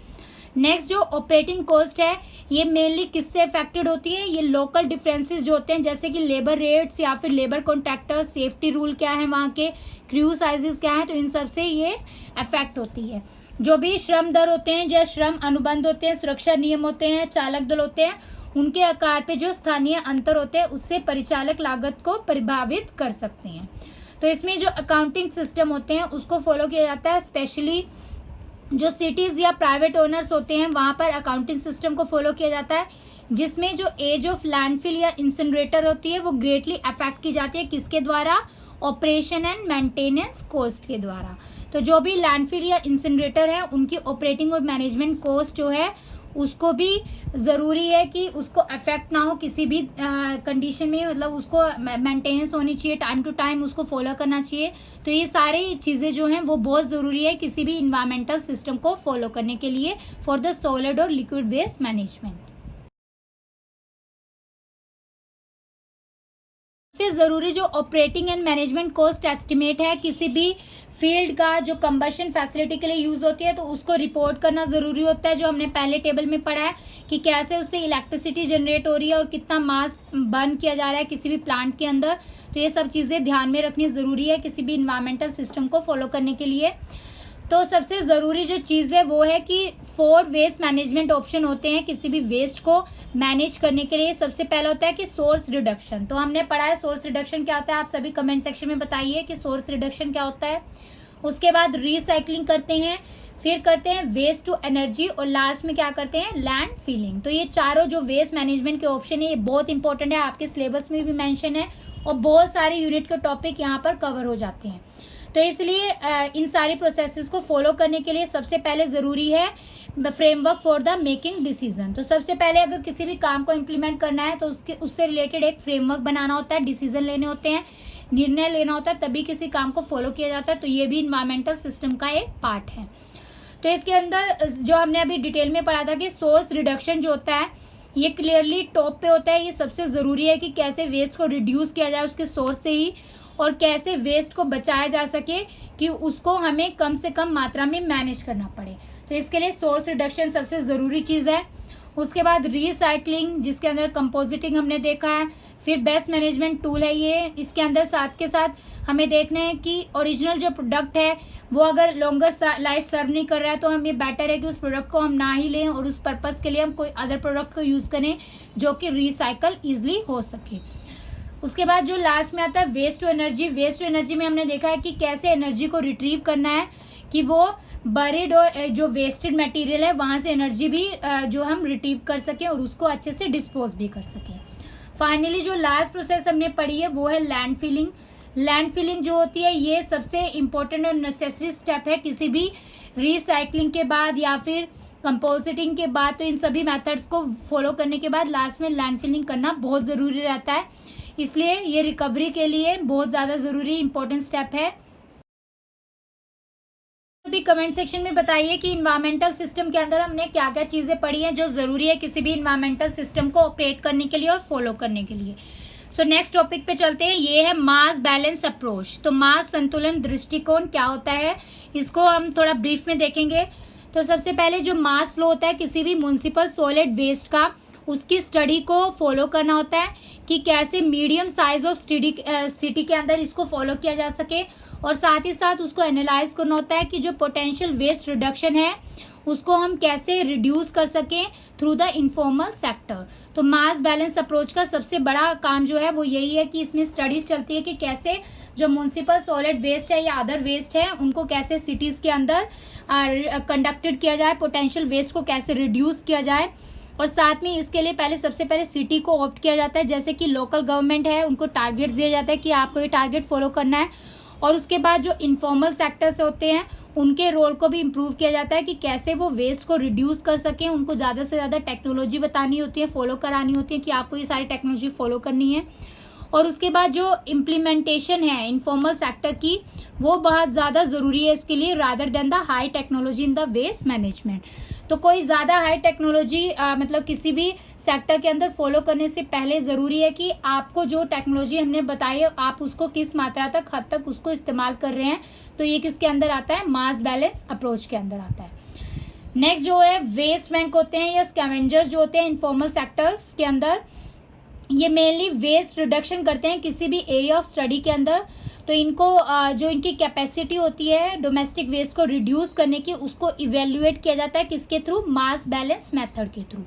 नेक्स्ट जो ऑपरेटिंग कॉस्ट है ये मेनली किससे अफेक्टेड होती है? ये लोकल डिफरेंसेस जो होते हैं, जैसे कि लेबर रेट्स या फिर लेबर कॉन्ट्रैक्टर, सेफ्टी रूल क्या है वहाँ के, क्रू साइजेस क्या है, तो इन सब से ये अफेक्ट होती है। जो भी श्रम दर होते हैं, जो श्रम अनुबंध होते हैं, सुरक्षा नियम होते हैं, चालक दल होते हैं, उनके आकार पे जो स्थानीय अंतर होते हैं उससे परिचालक लागत को प्रभावित कर सकते हैं। तो इसमें जो अकाउंटिंग सिस्टम होते हैं उसको फॉलो किया जाता है। स्पेशली जो सिटीज या प्राइवेट ओनर्स होते हैं वहां पर अकाउंटिंग सिस्टम को फॉलो किया जाता है, जिसमें जो एज ऑफ लैंडफिल या इंसिनरेटर होती है वो ग्रेटली अफेक्ट की जाती है। किसके द्वारा? ऑपरेशन एंड मेंटेनेंस कॉस्ट के द्वारा। तो जो भी लैंडफिल या इंसिनरेटर है उनकी ऑपरेटिंग और मैनेजमेंट कॉस्ट जो है उसको भी ज़रूरी है कि उसको अफेक्ट ना हो किसी भी कंडीशन में, मतलब उसको मेंटेनेंस होनी चाहिए, टाइम टू टाइम उसको फॉलो करना चाहिए। तो ये सारी चीज़ें जो हैं वो बहुत ज़रूरी है किसी भी इन्वायरमेंटल सिस्टम को फॉलो करने के लिए फॉर द सॉलिड और लिक्विड वेस्ट मैनेजमेंट। सबसे ज़रूरी जो operating and management cost estimate है, किसी भी फील्ड का जो कंबशन फैसिलिटी के लिए यूज़ होती है तो उसको रिपोर्ट करना ज़रूरी होता है, जो हमने पहले टेबल में पढ़ा है कि कैसे उससे इलेक्ट्रिसिटी जनरेट हो रही है और कितना मास बर्न किया जा रहा है किसी भी प्लांट के अंदर। तो ये सब चीज़ें ध्यान में रखनी ज़रूरी है किसी भी इन्वायरमेंटल सिस्टम को फॉलो करने के लिए। तो सबसे ज़रूरी जो चीज़ है वो है कि 4 वेस्ट मैनेजमेंट ऑप्शन होते हैं किसी भी वेस्ट को मैनेज करने के लिए। सबसे पहला होता है कि सोर्स रिडक्शन। तो हमने पढ़ा है सोर्स रिडक्शन क्या होता है, आप सभी कमेंट सेक्शन में बताइए कि सोर्स रिडक्शन क्या होता है। उसके बाद रिसाइकलिंग करते हैं, फिर करते हैं वेस्ट टू एनर्जी और लास्ट में क्या करते हैं, लैंड फिलिंग। तो ये चारों जो वेस्ट मैनेजमेंट के ऑप्शन है ये बहुत इंपॉर्टेंट है, आपके सिलेबस में भी मेंशन है और बहुत सारे यूनिट के टॉपिक यहाँ पर कवर हो जाते हैं। तो इसलिए इन सारी प्रोसेसेस को फॉलो करने के लिए सबसे पहले ज़रूरी है framework for the making decision. तो सबसे पहले अगर किसी भी काम को इम्प्लीमेंट करना है तो उससे रिलेटेड एक फ्रेमवर्क बनाना होता है, डिसीजन लेने होते हैं, निर्णय लेना होता है, तभी किसी काम को फॉलो किया जाता है। तो ये भी इन्वायरमेंटल सिस्टम का एक पार्ट है। तो इसके अंदर जो हमने अभी डिटेल में पढ़ा था कि सोर्स रिडक्शन जो होता है ये क्लियरली टॉप पे होता है। ये सबसे ज़रूरी है कि कैसे वेस्ट को रिड्यूस किया जाए उसके सोर्स से ही, और कैसे वेस्ट को बचाया जा सके कि उसको हमें कम से कम मात्रा में मैनेज करना पड़े। तो इसके लिए सोर्स रिडक्शन सबसे ज़रूरी चीज़ है। उसके बाद रिसाइकलिंग, जिसके अंदर कंपोजिटिंग हमने देखा है। फिर बेस्ट मैनेजमेंट टूल है ये, इसके अंदर साथ के साथ हमें देखना है कि ओरिजिनल जो प्रोडक्ट है वो अगर लॉन्गर लाइफ सर्व नहीं कर रहा है तो हम ये बेटर है कि उस प्रोडक्ट को हम ना ही लें और उस पर्पज़ के लिए हम कोई अदर प्रोडक्ट को यूज़ करें जो कि रिसाइकल ईजिली हो सके। उसके बाद जो लास्ट में आता है waste to energy. Waste to energy में हमने देखा है कि कैसे एनर्जी को रिट्रीव करना है कि वो बरीड और जो वेस्टेड मटेरियल है वहाँ से एनर्जी भी जो हम रिट्रीव कर सकें और उसको अच्छे से डिस्पोज भी कर सकें। फाइनली जो लास्ट प्रोसेस हमने पढ़ी है वो है लैंड फिलिंग। लैंड फिलिंग जो होती है ये सबसे इम्पोर्टेंट और नेसेसरी स्टेप है किसी भी रिसाइकलिंग के बाद या फिर कंपोजिटिंग के बाद। तो इन सभी मेथड्स को फॉलो करने के बाद लास्ट में लैंड फिलिंग करना बहुत ज़रूरी रहता है, इसलिए ये रिकवरी के लिए बहुत ज़्यादा ज़रूरी इंपॉर्टेंट स्टेप है। अभी कमेंट सेक्शन में बताइए कि इन्वायरमेंटल सिस्टम के अंदर हमने क्या क्या चीज़ें पढ़ी हैं जो ज़रूरी है किसी भी इन्वायरमेंटल सिस्टम को ऑपरेट करने के लिए और फॉलो करने के लिए। सो नेक्स्ट टॉपिक पे चलते हैं, ये है मास बैलेंस अप्रोच। तो मास संतुलन दृष्टिकोण क्या होता है, इसको हम थोड़ा ब्रीफ में देखेंगे। तो सबसे पहले जो मास फ्लो होता है किसी भी म्युनिसिपल सॉलिड वेस्ट का, उसकी स्टडी को फॉलो करना होता है कि कैसे मीडियम साइज ऑफ सिटी के अंदर इसको फॉलो किया जा सके, और साथ ही साथ उसको एनालाइज करना होता है कि जो पोटेंशियल वेस्ट रिडक्शन है उसको हम कैसे रिड्यूस कर सकें थ्रू द इनफॉर्मल सेक्टर। तो मास बैलेंस अप्रोच का सबसे बड़ा काम जो है वो यही है कि इसमें स्टडीज चलती है कि कैसे जो म्युनिसिपल सॉलिड वेस्ट है या अदर वेस्ट है उनको कैसे सिटीज के अंदर कंडक्टेड किया जाए, पोटेंशियल वेस्ट को कैसे रिड्यूस किया जाए। और साथ में इसके लिए सबसे पहले सिटी को ऑप्ट किया जाता है, जैसे कि लोकल गवर्नमेंट है उनको टारगेट्स दिया जाता है कि आपको ये टारगेट फॉलो करना है। और उसके बाद जो इनफॉर्मल सेक्टर्स होते हैं उनके रोल को भी इम्प्रूव किया जाता है कि कैसे वो वेस्ट को रिड्यूस कर सकें। उनको ज़्यादा से ज़्यादा टेक्नोलॉजी बतानी होती है, फॉलो करानी होती है कि आपको ये सारी टेक्नोलॉजी फॉलो करनी है। और उसके बाद जो इम्प्लीमेंटेशन है इनफॉर्मल सेक्टर की वो बहुत ज़्यादा ज़रूरी है इसके लिए, rather than the high technology in the waste management. तो कोई ज़्यादा हाई टेक्नोलॉजी मतलब किसी भी सेक्टर के अंदर फॉलो करने से पहले ज़रूरी है कि आपको जो टेक्नोलॉजी हमने बताई है आप उसको किस मात्रा तक हद तक उसको इस्तेमाल कर रहे हैं। तो ये किसके अंदर आता है, मास बैलेंस अप्रोच के अंदर आता है। नेक्स्ट जो है वेस्ट बैंक होते हैं या स्कैवेंजर्स जो होते हैं इनफॉर्मल सेक्टर्स के अंदर, ये मेनली वेस्ट रिडक्शन करते हैं किसी भी एरिया ऑफ स्टडी के अंदर। तो इनको जो इनकी कैपेसिटी होती है डोमेस्टिक वेस्ट को रिड्यूस करने की उसको इवेल्युएट किया जाता है किसके थ्रू, मास बैलेंस मेथड के थ्रू।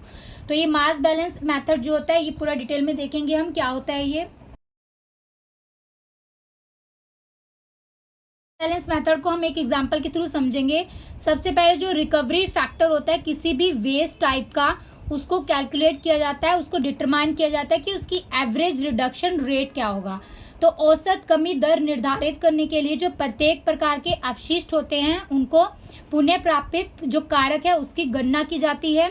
तो ये मास बैलेंस मेथड जो होता है ये पूरा डिटेल में देखेंगे हम क्या होता है ये बैलेंस मेथड को हम एक एग्जांपल के थ्रू समझेंगे। सबसे पहले जो रिकवरी फैक्टर होता है किसी भी वेस्ट टाइप का उसको कैलकुलेट किया जाता है, उसको डिटरमाइन किया जाता है कि उसकी एवरेज रिडक्शन रेट क्या होगा। तो औसत कमी दर निर्धारित करने के लिए जो प्रत्येक प्रकार के अपशिष्ट होते हैं उनको पुनः प्राप्त जो कारक है उसकी गणना की जाती है।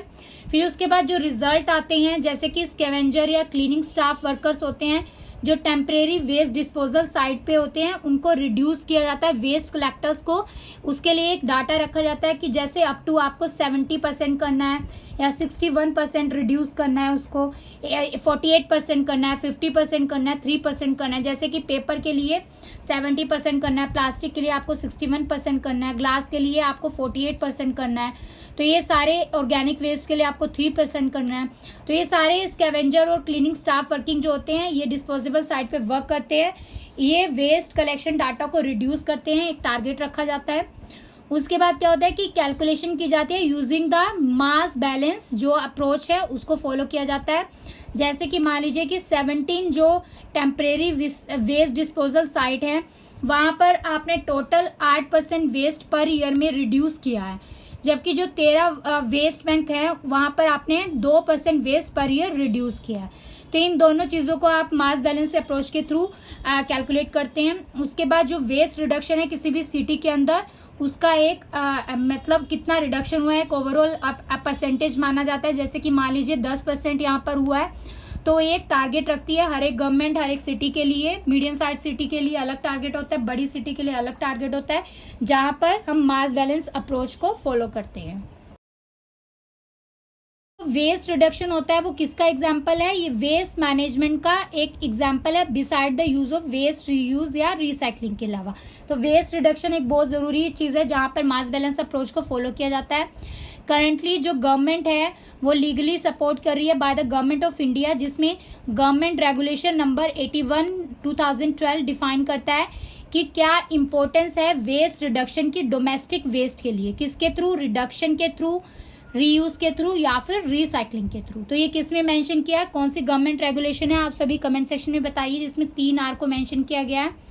फिर उसके बाद जो रिजल्ट आते हैं जैसे कि स्कैवेंजर या क्लीनिंग स्टाफ वर्कर्स होते हैं जो टेम्परेरी वेस्ट डिस्पोजल साइट पे होते हैं उनको रिड्यूस किया जाता है वेस्ट कलेक्टर्स को। उसके लिए एक डाटा रखा जाता है कि जैसे अप टू आपको 70% करना है या 61% रिड्यूस करना है, उसको 48% करना है, 50% करना है, 3% करना है। जैसे कि पेपर के लिए 70% करना है, प्लास्टिक के लिए आपको 61% करना है, ग्लास के लिए आपको 48% करना है। तो ये सारे ऑर्गेनिक वेस्ट के लिए आपको 3% करना है। तो ये सारे स्कैवेंजर और क्लीनिंग स्टाफ वर्किंग जो होते हैं ये डिस्पोजेबल साइट पे वर्क करते हैं, ये वेस्ट कलेक्शन डाटा को रिड्यूस करते हैं, एक टारगेट रखा जाता है। उसके बाद क्या होता है कि कैलकुलेशन की जाती है यूजिंग द मास बैलेंस जो अप्रोच है उसको फॉलो किया जाता है। जैसे कि मान लीजिए कि 17 जो टेम्परेरी वेस्ट डिस्पोजल साइट है वहां पर आपने टोटल 8% वेस्ट पर ईयर में रिड्यूस किया है, जबकि जो 13 वेस्ट बैंक है वहां पर आपने 2% वेस्ट पर ईयर रिड्यूस किया है। तो इन दोनों चीज़ों को आप मास बैलेंस अप्रोच के थ्रू कैलकुलेट करते हैं। उसके बाद जो वेस्ट रिडक्शन है किसी भी सिटी के अंदर उसका एक मतलब कितना रिडक्शन हुआ है एक ओवरऑल परसेंटेज माना जाता है। जैसे कि मान लीजिए 10% यहाँ पर हुआ है तो एक टारगेट रखती है हर एक गवर्नमेंट हर एक सिटी के लिए। मीडियम साइज सिटी के लिए अलग टारगेट होता है, बड़ी सिटी के लिए अलग टारगेट होता है, जहां पर हम मास बैलेंस अप्रोच को फॉलो करते हैं। वेस्ट रिडक्शन होता है वो किसका एग्जाम्पल है, ये वेस्ट मैनेजमेंट का एक एग्जाम्पल है beside the use of waste reuse या रिसाइकलिंग के अलावा। तो वेस्ट रिडक्शन एक बहुत जरूरी चीज है जहां पर मास बैलेंस अप्रोच को फॉलो किया जाता है। करंटली जो गवर्नमेंट है वो लीगली सपोर्ट कर रही है by the government of India, जिसमें गवर्नमेंट रेगुलेशन नंबर 81 2012 डिफाइन करता है कि क्या इंपॉर्टेंस है वेस्ट रिडक्शन की डोमेस्टिक वेस्ट के लिए, किसके थ्रू, रिडक्शन के थ्रू, रीयूज के थ्रू या फिर रिसाइकलिंग के थ्रू। तो ये किस में मेंशन किया है, कौन सी गवर्नमेंट रेगुलेशन है, आप सभी कमेंट सेक्शन में बताइए जिसमें 3R को मेंशन किया गया है।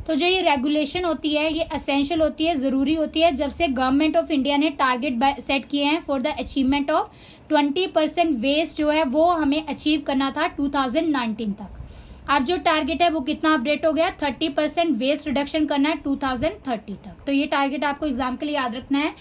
तो जो ये रेगुलेशन होती है ये एसेंशियल होती है, ज़रूरी होती है जब से गवर्नमेंट ऑफ इंडिया ने टारगेट सेट किए हैं for the achievement of 20% waste जो है वो हमें अचीव करना था 2019 तक। अब जो टारगेट है वो कितना अपडेट हो गया, 30% वेस्ट रिडक्शन करना है 2030 तक। तो ये टारगेट आपको एग्जाम के लिए याद रखना है।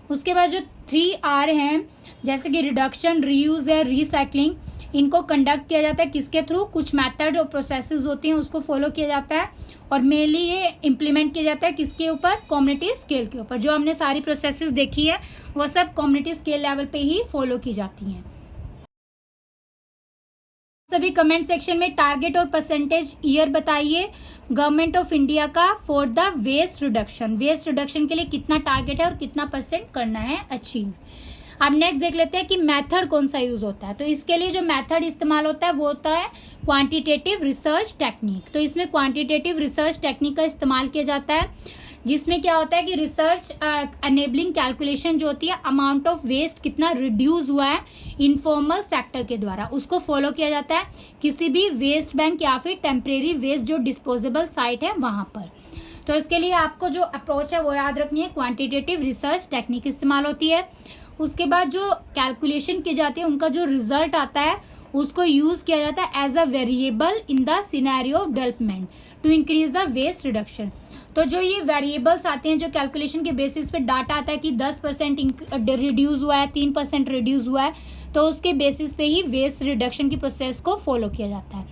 उसके बाद जो 3R हैं जैसे कि रिडक्शन, रीयूज है, रिसाइकलिंग, इनको कंडक्ट किया जाता है किसके थ्रू, कुछ मेथड और प्रोसेसेस होती हैं उसको फॉलो किया जाता है और मेनली ये इम्प्लीमेंट किया जाता है किसके ऊपर, कम्युनिटी स्केल के ऊपर। जो हमने सारी प्रोसेसेस देखी है वो सब कम्युनिटी स्केल लेवल पे ही फॉलो की जाती हैं। सभी कमेंट सेक्शन में टारगेट और परसेंटेज ईयर बताइए गवर्नमेंट ऑफ इंडिया का for the waste reduction. Waste reduction के लिए कितना टारगेट है और कितना परसेंट करना है अचीव। अब नेक्स्ट देख लेते हैं कि मेथड कौन सा यूज होता है। तो इसके लिए जो मेथड इस्तेमाल होता है वो होता है क्वांटिटेटिव रिसर्च टेक्निक। तो इसमें क्वांटिटेटिव रिसर्च टेक्निक का इस्तेमाल किया जाता है, जिसमें क्या होता है कि रिसर्च एनेबलिंग कैलकुलेशन जो होती है अमाउंट ऑफ वेस्ट कितना रिड्यूस हुआ है इनफॉर्मल सेक्टर के द्वारा, उसको फॉलो किया जाता है किसी भी वेस्ट बैंक या फिर टेम्परेरी वेस्ट जो डिस्पोजेबल साइट है वहां पर। तो इसके लिए आपको जो अप्रोच है वो याद रखनी है, क्वांटिटेटिव रिसर्च टेक्निक इस्तेमाल होती है। उसके बाद जो कैलकुलेशन की जाती है उनका जो रिजल्ट आता है उसको यूज किया जाता है as a variable in the scenario of development to increase the waste reduction. तो जो ये वेरिएबल्स आते हैं जो कैलकुलेशन के बेसिस पे डाटा आता है कि 10% रिड्यूस हुआ है, 3% रिड्यूस हुआ है, तो उसके बेसिस पे ही वेस्ट रिडक्शन की प्रोसेस को फॉलो किया जाता है।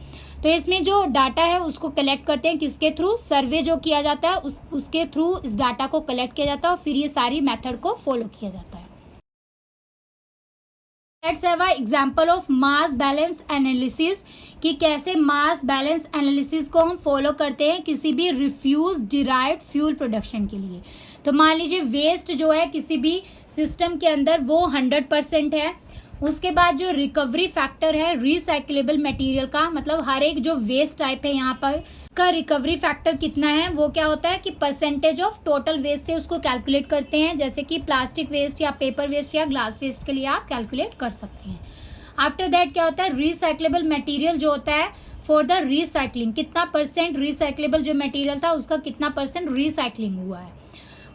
तो इसमें जो डाटा है उसको कलेक्ट करते हैं किसके थ्रू, सर्वे जो किया जाता है उसके थ्रू इस डाटा को कलेक्ट किया जाता है और फिर ये सारी मेथड को फॉलो किया जाता है। Let's have a example of mass balance analysis कि कैसे मास बैलेंस एनालिसिस को हम फॉलो करते हैं किसी भी रिफ्यूज डिराइव्ड फ्यूल प्रोडक्शन के लिए। तो मान लीजिए वेस्ट जो है किसी भी सिस्टम के अंदर वो 100% है। उसके बाद जो रिकवरी फैक्टर है रिसाइक्लेबल मटेरियल का, मतलब हर एक जो वेस्ट टाइप है यहाँ पर का रिकवरी फैक्टर कितना है, वो क्या होता है कि परसेंटेज ऑफ टोटल वेस्ट से उसको कैलकुलेट करते हैं। जैसे कि प्लास्टिक वेस्ट या पेपर वेस्ट या ग्लास वेस्ट के लिए आप कैलकुलेट कर सकते हैं। आफ्टर दैट क्या होता है, रिसाइक्लेबल मटेरियल जो होता है फॉर द रिसाइकलिंग, कितना परसेंट रिसाइक्लेबल जो मटेरियल था उसका कितना परसेंट रिसाइकलिंग हुआ है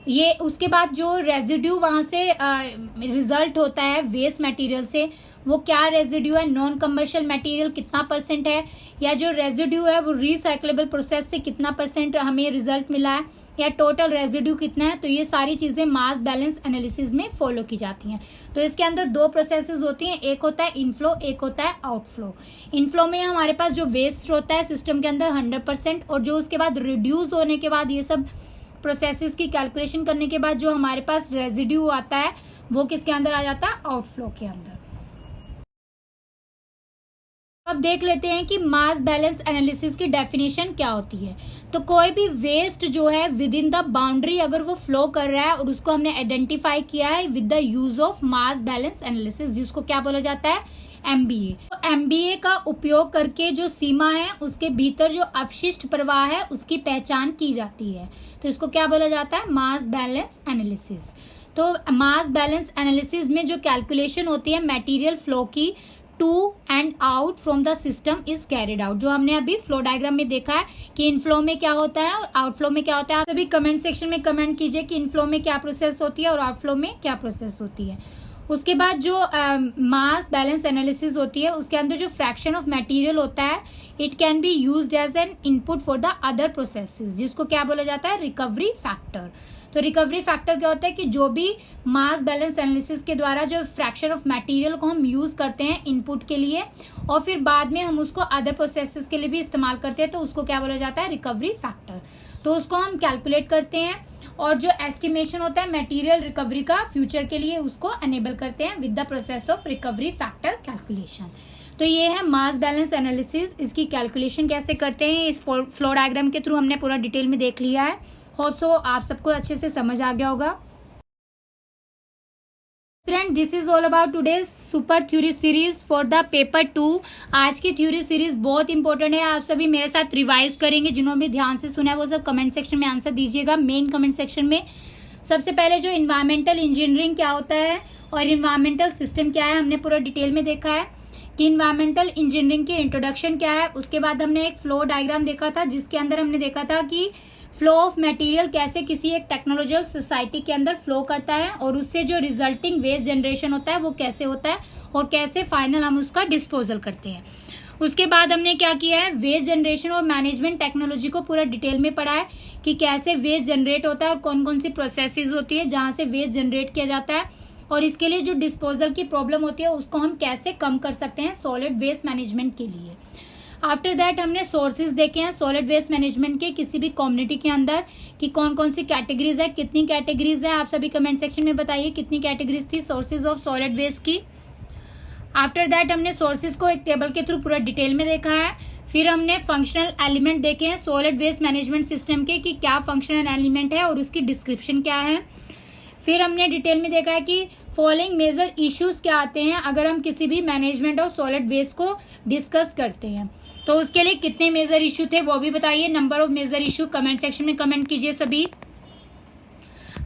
ये। उसके बाद जो रेजिड्यू वहां से रिजल्ट होता है वेस्ट मटेरियल से, वो क्या रेजिड्यू है, नॉन कमर्शियल मटेरियल कितना परसेंट है, या जो रेजिड्यू है वो रिसाइक्लेबल प्रोसेस से कितना परसेंट हमें रिजल्ट मिला है, या टोटल रेजिड्यू कितना है। तो ये सारी चीजें मास बैलेंस एनालिसिस में फॉलो की जाती हैं। तो इसके अंदर दो प्रोसेसेस होती हैं, एक होता है इनफ्लो, एक होता है आउटफ्लो। इनफ्लो में हमारे पास जो वेस्ट होता है सिस्टम के अंदर 100%, और जो उसके बाद रिड्यूस होने के बाद ये सब प्रोसेसेस की कैलकुलेशन करने के बाद जो हमारे पास रेजिड्यू आता है वो किसके अंदर आ जाता है, आउटफ्लो के अंदर। अब देख लेते हैं कि मास बैलेंस एनालिसिस की डेफिनेशन क्या होती है। तो कोई भी वेस्ट जो है विद इन द बाउंड्री अगर वो फ्लो कर रहा है और उसको हमने आइडेंटिफाई किया है with the use of mass balance analysis, जिसको क्या बोला जाता है, MBA। तो MBA का उपयोग करके जो सीमा है उसके भीतर जो अपशिष्ट प्रवाह है उसकी पहचान की जाती है। तो इसको क्या बोला जाता है, मास बैलेंस एनालिसिस। तो मास बैलेंस एनालिसिस में जो कैलकुलेशन होती है मटेरियल फ्लो की to and out from the system is carried out, जो हमने अभी फ्लो डायग्राम में देखा है कि इनफ्लो में क्या होता है और आउटफ्लो में क्या होता है। आप सभी कमेंट सेक्शन में कमेंट कीजिए कि इनफ्लो में क्या प्रोसेस होती है और आउटफ्लो में क्या प्रोसेस होती है। उसके बाद जो मास बैलेंस एनालिसिस होती है उसके अंदर जो फ्रैक्शन ऑफ मटेरियल होता है it can be used as an input for the other processes, जिसको क्या बोला जाता है, रिकवरी फैक्टर। तो रिकवरी फैक्टर क्या होता है कि जो भी मास बैलेंस एनालिसिस के द्वारा जो फ्रैक्शन ऑफ मटेरियल को हम यूज करते हैं इनपुट के लिए और फिर बाद में हम उसको अदर प्रोसेसेस के लिए भी इस्तेमाल करते हैं, तो उसको क्या बोला जाता है, रिकवरी फैक्टर। तो उसको हम कैलकुलेट करते हैं और जो एस्टिमेशन होता है मटेरियल रिकवरी का फ्यूचर के लिए उसको एनेबल करते हैं with the process of recovery factor calculation. तो ये है मास बैलेंस एनालिसिस। इसकी कैलकुलेशन कैसे करते हैं इस फ्लो डायग्राम के थ्रू हमने पूरा डिटेल में देख लिया है। होप सो आप सबको अच्छे से समझ आ गया होगा। Friend, this is all about today's super theory series for the paper 2। आज की थ्योरी सीरीज बहुत इंपॉर्टेंट है, आप सभी मेरे साथ रिवाइज करेंगे। जिन्होंने भी ध्यान से सुना है वो सब कमेंट सेक्शन में आंसर दीजिएगा। मेन कमेंट सेक्शन में सबसे पहले जो इन्वायरमेंटल इंजीनियरिंग क्या होता है और इन्वायरमेंटल सिस्टम क्या है हमने पूरा डिटेल में देखा है कि इन्वायरमेंटल इंजीनियरिंग की इंट्रोडक्शन क्या है। उसके बाद हमने एक फ्लो डायग्राम देखा था जिसके अंदर हमने देखा था कि फ्लो ऑफ मटेरियल कैसे किसी एक टेक्नोलॉजिकल सोसाइटी के अंदर फ्लो करता है और उससे जो रिजल्टिंग वेस्ट जनरेशन होता है वो कैसे होता है और कैसे फाइनल हम उसका डिस्पोजल करते हैं। उसके बाद हमने क्या किया है, वेस्ट जनरेशन और मैनेजमेंट टेक्नोलॉजी को पूरा डिटेल में पढ़ा है कि कैसे वेस्ट जनरेट होता है और कौन कौन सी प्रोसेसेस होती है जहाँ से वेस्ट जनरेट किया जाता है और इसके लिए जो डिस्पोजल की प्रॉब्लम होती है उसको हम कैसे कम कर सकते हैं सॉलिड वेस्ट मैनेजमेंट के लिए। आफ्टर दैट हमने सोर्सेज देखे हैं सॉलिड वेस्ट मैनेजमेंट के किसी भी कम्युनिटी के अंदर कि कौन कौन सी कैटेगरीज है, कितनी कैटेगरीज है। आप सभी कमेंट सेक्शन में बताइए कितनी कैटेगरीज थी सोर्सेज ऑफ सॉलिड वेस्ट की। आफ्टर दैट हमने सोर्सेज को एक टेबल के थ्रू पूरा डिटेल में देखा है। फिर हमने फंक्शनल एलिमेंट देखे हैं सॉलिड वेस्ट मैनेजमेंट सिस्टम के कि क्या फंक्शनल एलिमेंट है और उसकी डिस्क्रिप्शन क्या है। फिर हमने डिटेल में देखा है कि फॉलोइंग मेजर इश्यूज क्या आते हैं अगर हम किसी भी मैनेजमेंट ऑफ सॉलिड वेस्ट को डिस्कस करते हैं। तो उसके लिए कितने मेजर इशू थे वो भी बताइए। Number of major issue comment section में कमेंट कीजिए सभी।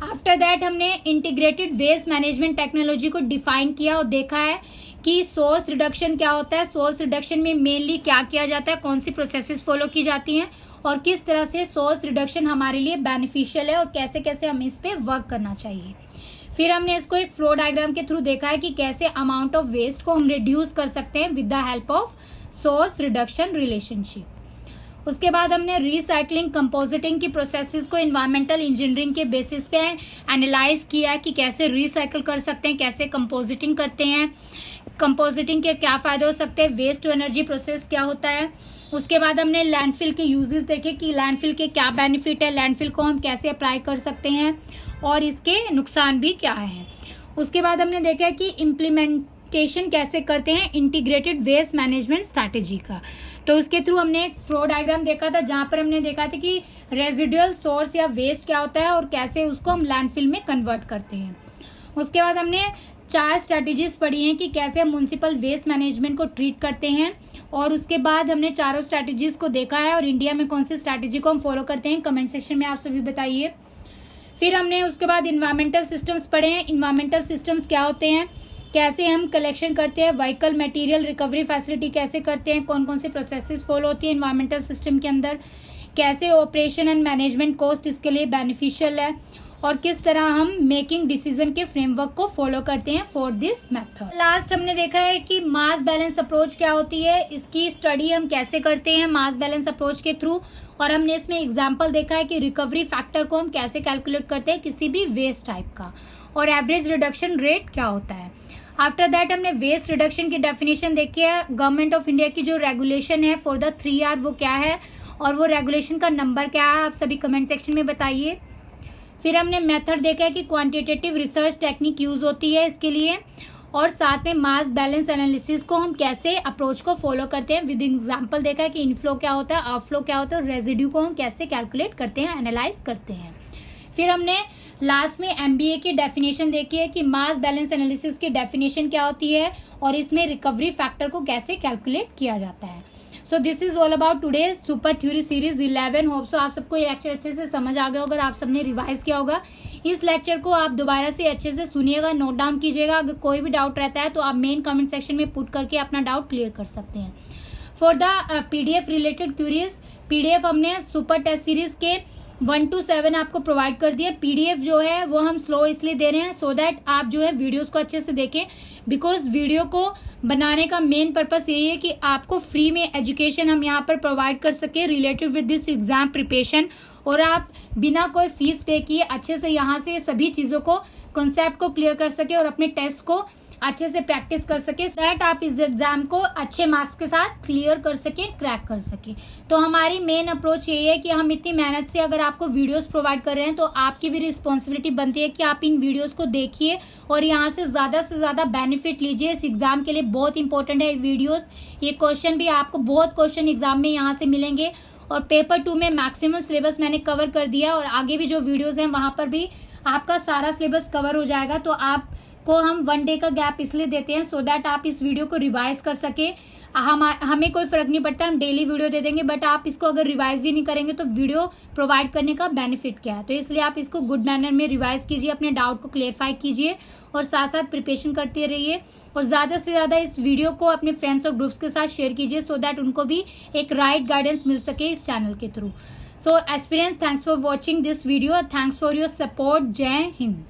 आफ्टर दैट हमने इंटीग्रेटेड वेस्ट मैनेजमेंट टेक्नोलॉजी को डिफाइन किया और देखा है कि सोर्स रिडक्शन क्या होता है, सोर्स रिडक्शन में मेनली क्या किया जाता है, कौन सी प्रोसेसेस फॉलो की जाती हैं और किस तरह से सोर्स रिडक्शन हमारे लिए बेनिफिशियल है और कैसे कैसे हमें इस पे वर्क करना चाहिए। फिर हमने इसको एक फ्लो डायग्राम के थ्रू देखा है कि कैसे अमाउंट ऑफ वेस्ट को हम रिड्यूस कर सकते हैं with the help of source reduction relationship. उसके बाद हमने रिसाइकलिंग कंपोजिटिंग की प्रोसेसेस को एनवायरमेंटल इंजीनियरिंग के बेसिस पे एनालाइज किया है कि कैसे रिसाइकल कर सकते हैं, कैसे कंपोजिटिंग करते हैं, कंपोजिटिंग के क्या फायदे हो सकते हैं, वेस्ट टू एनर्जी प्रोसेस क्या होता है। उसके बाद हमने लैंडफिल के यूजेस देखे कि लैंडफिल के क्या बेनिफिट है, लैंडफिल को हम कैसे अप्लाई कर सकते हैं और इसके नुकसान भी क्या हैं। उसके बाद हमने देखा कि इम्प्लीमेंटेशन कैसे करते हैं इंटीग्रेटेड वेस्ट मैनेजमेंट स्ट्रैटेजी का। तो उसके थ्रू हमने एक फ्लो डायग्राम देखा था जहाँ पर हमने देखा था कि रेजिडुअल सोर्स या वेस्ट क्या होता है और कैसे उसको हम लैंडफिल में कन्वर्ट करते हैं। उसके बाद हमने 4 स्ट्रैटेजीज पढ़ी हैं कि कैसे हम म्युनिसिपल वेस्ट मैनेजमेंट को ट्रीट करते हैं और उसके बाद हमने चारों स्ट्रैटेजीज को देखा है और इंडिया में कौन सी स्ट्रैटेजी को हम फॉलो करते हैं कमेंट सेक्शन में आप सभी बताइए। फिर हमने उसके बाद इन्वायरमेंटल सिस्टम्स पढ़े हैं। इन्वायरमेंटल सिस्टम्स क्या होते हैं, कैसे हम कलेक्शन करते हैं, व्हीकल मटेरियल रिकवरी फैसिलिटी कैसे करते हैं, कौन कौन सी प्रोसेसेस फॉलो होती है इन्वायरमेंटल सिस्टम के अंदर, कैसे ऑपरेशन एंड मैनेजमेंट कॉस्ट इसके लिए बेनिफिशियल है और किस तरह हम मेकिंग डिसीजन के फ्रेमवर्क को फॉलो करते हैं फॉर दिस मेथड। लास्ट हमने देखा है कि मास बैलेंस अप्रोच क्या होती है, इसकी स्टडी हम कैसे करते हैं मास बैलेंस अप्रोच के थ्रू और हमने इसमें एग्जांपल देखा है कि रिकवरी फैक्टर को हम कैसे कैलकुलेट करते हैं किसी भी वेस्ट टाइप का और एवरेज रिडक्शन रेट क्या होता है। आफ्टर दैट हमने वेस्ट रिडक्शन की डेफिनेशन देखी है। गवर्नमेंट ऑफ इंडिया की जो रेगुलेशन है फॉर द 3R वो क्या है और वो रेगुलेशन का नंबर क्या है आप सभी कमेंट सेक्शन में बताइए। फिर हमने मेथड देखा है कि क्वांटिटेटिव रिसर्च टेक्निक यूज होती है इसके लिए और साथ में मास बैलेंस एनालिसिस को हम कैसे अप्रोच को फॉलो करते हैं विद एग्जांपल देखा है कि इनफ्लो क्या होता है, आउटफ्लो क्या होता है और रेजिड्यू को हम कैसे कैलकुलेट करते हैं, एनालाइज करते हैं। फिर हमने लास्ट में MBA की डेफिनेशन देखी है कि मास बैलेंस एनालिसिस की डेफिनेशन क्या होती है और इसमें रिकवरी फैक्टर को कैसे कैलकुलेट किया जाता है। So this is all about today's super theory series 11। Hope so आप सबको ये लेक्चर अच्छे से समझ आ गया होगा और आप सबने रिवाइज किया होगा। इस लेक्चर को आप दोबारा से अच्छे से सुनिएगा, नोट डाउन कीजिएगा। अगर कोई भी डाउट रहता है तो आप मेन कमेंट सेक्शन में पुट करके अपना डाउट क्लियर कर सकते हैं। For the PDF related queries PDF हमने सुपर टेस्ट सीरीज के 1 to 7 आपको प्रोवाइड कर दिया। PDF जो है वो हम स्लो इसलिए दे रहे हैं सो दैट आप जो है वीडियोस को अच्छे से देखें, बिकॉज वीडियो को बनाने का मेन पर्पस यही है कि आपको फ्री में एजुकेशन हम यहाँ पर प्रोवाइड कर सके related with this exam preparation और आप बिना कोई फीस पे किए अच्छे से यहाँ से सभी चीज़ों को कॉन्सेप्ट को क्लियर कर सके और अपने टेस्ट को अच्छे से प्रैक्टिस कर सके दैट आप इस एग्जाम को अच्छे मार्क्स के साथ क्लियर कर सके, क्रैक कर सके। तो हमारी मेन अप्रोच यही है कि हम इतनी मेहनत से अगर आपको वीडियोस प्रोवाइड कर रहे हैं तो आपकी भी रिस्पॉन्सिबिलिटी बनती है कि आप इन वीडियोस को देखिए और यहाँ से ज़्यादा बेनिफिट लीजिए। इस एग्जाम के लिए बहुत इंपॉर्टेंट है वीडियोस। ये क्वेश्चन भी आपको बहुत क्वेश्चन एग्जाम में यहाँ से मिलेंगे और पेपर 2 में मैक्सिमम सिलेबस मैंने कवर कर दिया और आगे भी जो वीडियोज हैं वहाँ पर भी आपका सारा सिलेबस कवर हो जाएगा। तो आप को हम 1 डे का गैप इसलिए देते हैं सो दैट आप इस वीडियो को रिवाइज कर सके। हमें कोई फर्क नहीं पड़ता, हम डेली वीडियो दे देंगे, बट आप इसको अगर रिवाइज ही नहीं करेंगे तो वीडियो प्रोवाइड करने का बेनिफिट क्या है। तो इसलिए आप इसको गुड मैनर में रिवाइज कीजिए, अपने डाउट को क्लियरफाई कीजिए और साथ साथ प्रिपरेशन करते रहिए और ज़्यादा से ज़्यादा इस वीडियो को अपने फ्रेंड्स और ग्रुप्स के साथ शेयर कीजिए सो दैट उनको भी एक राइट गाइडेंस मिल सके इस चैनल के through. So aspirants, thanks for watching this video, thanks for your support. जय हिंद।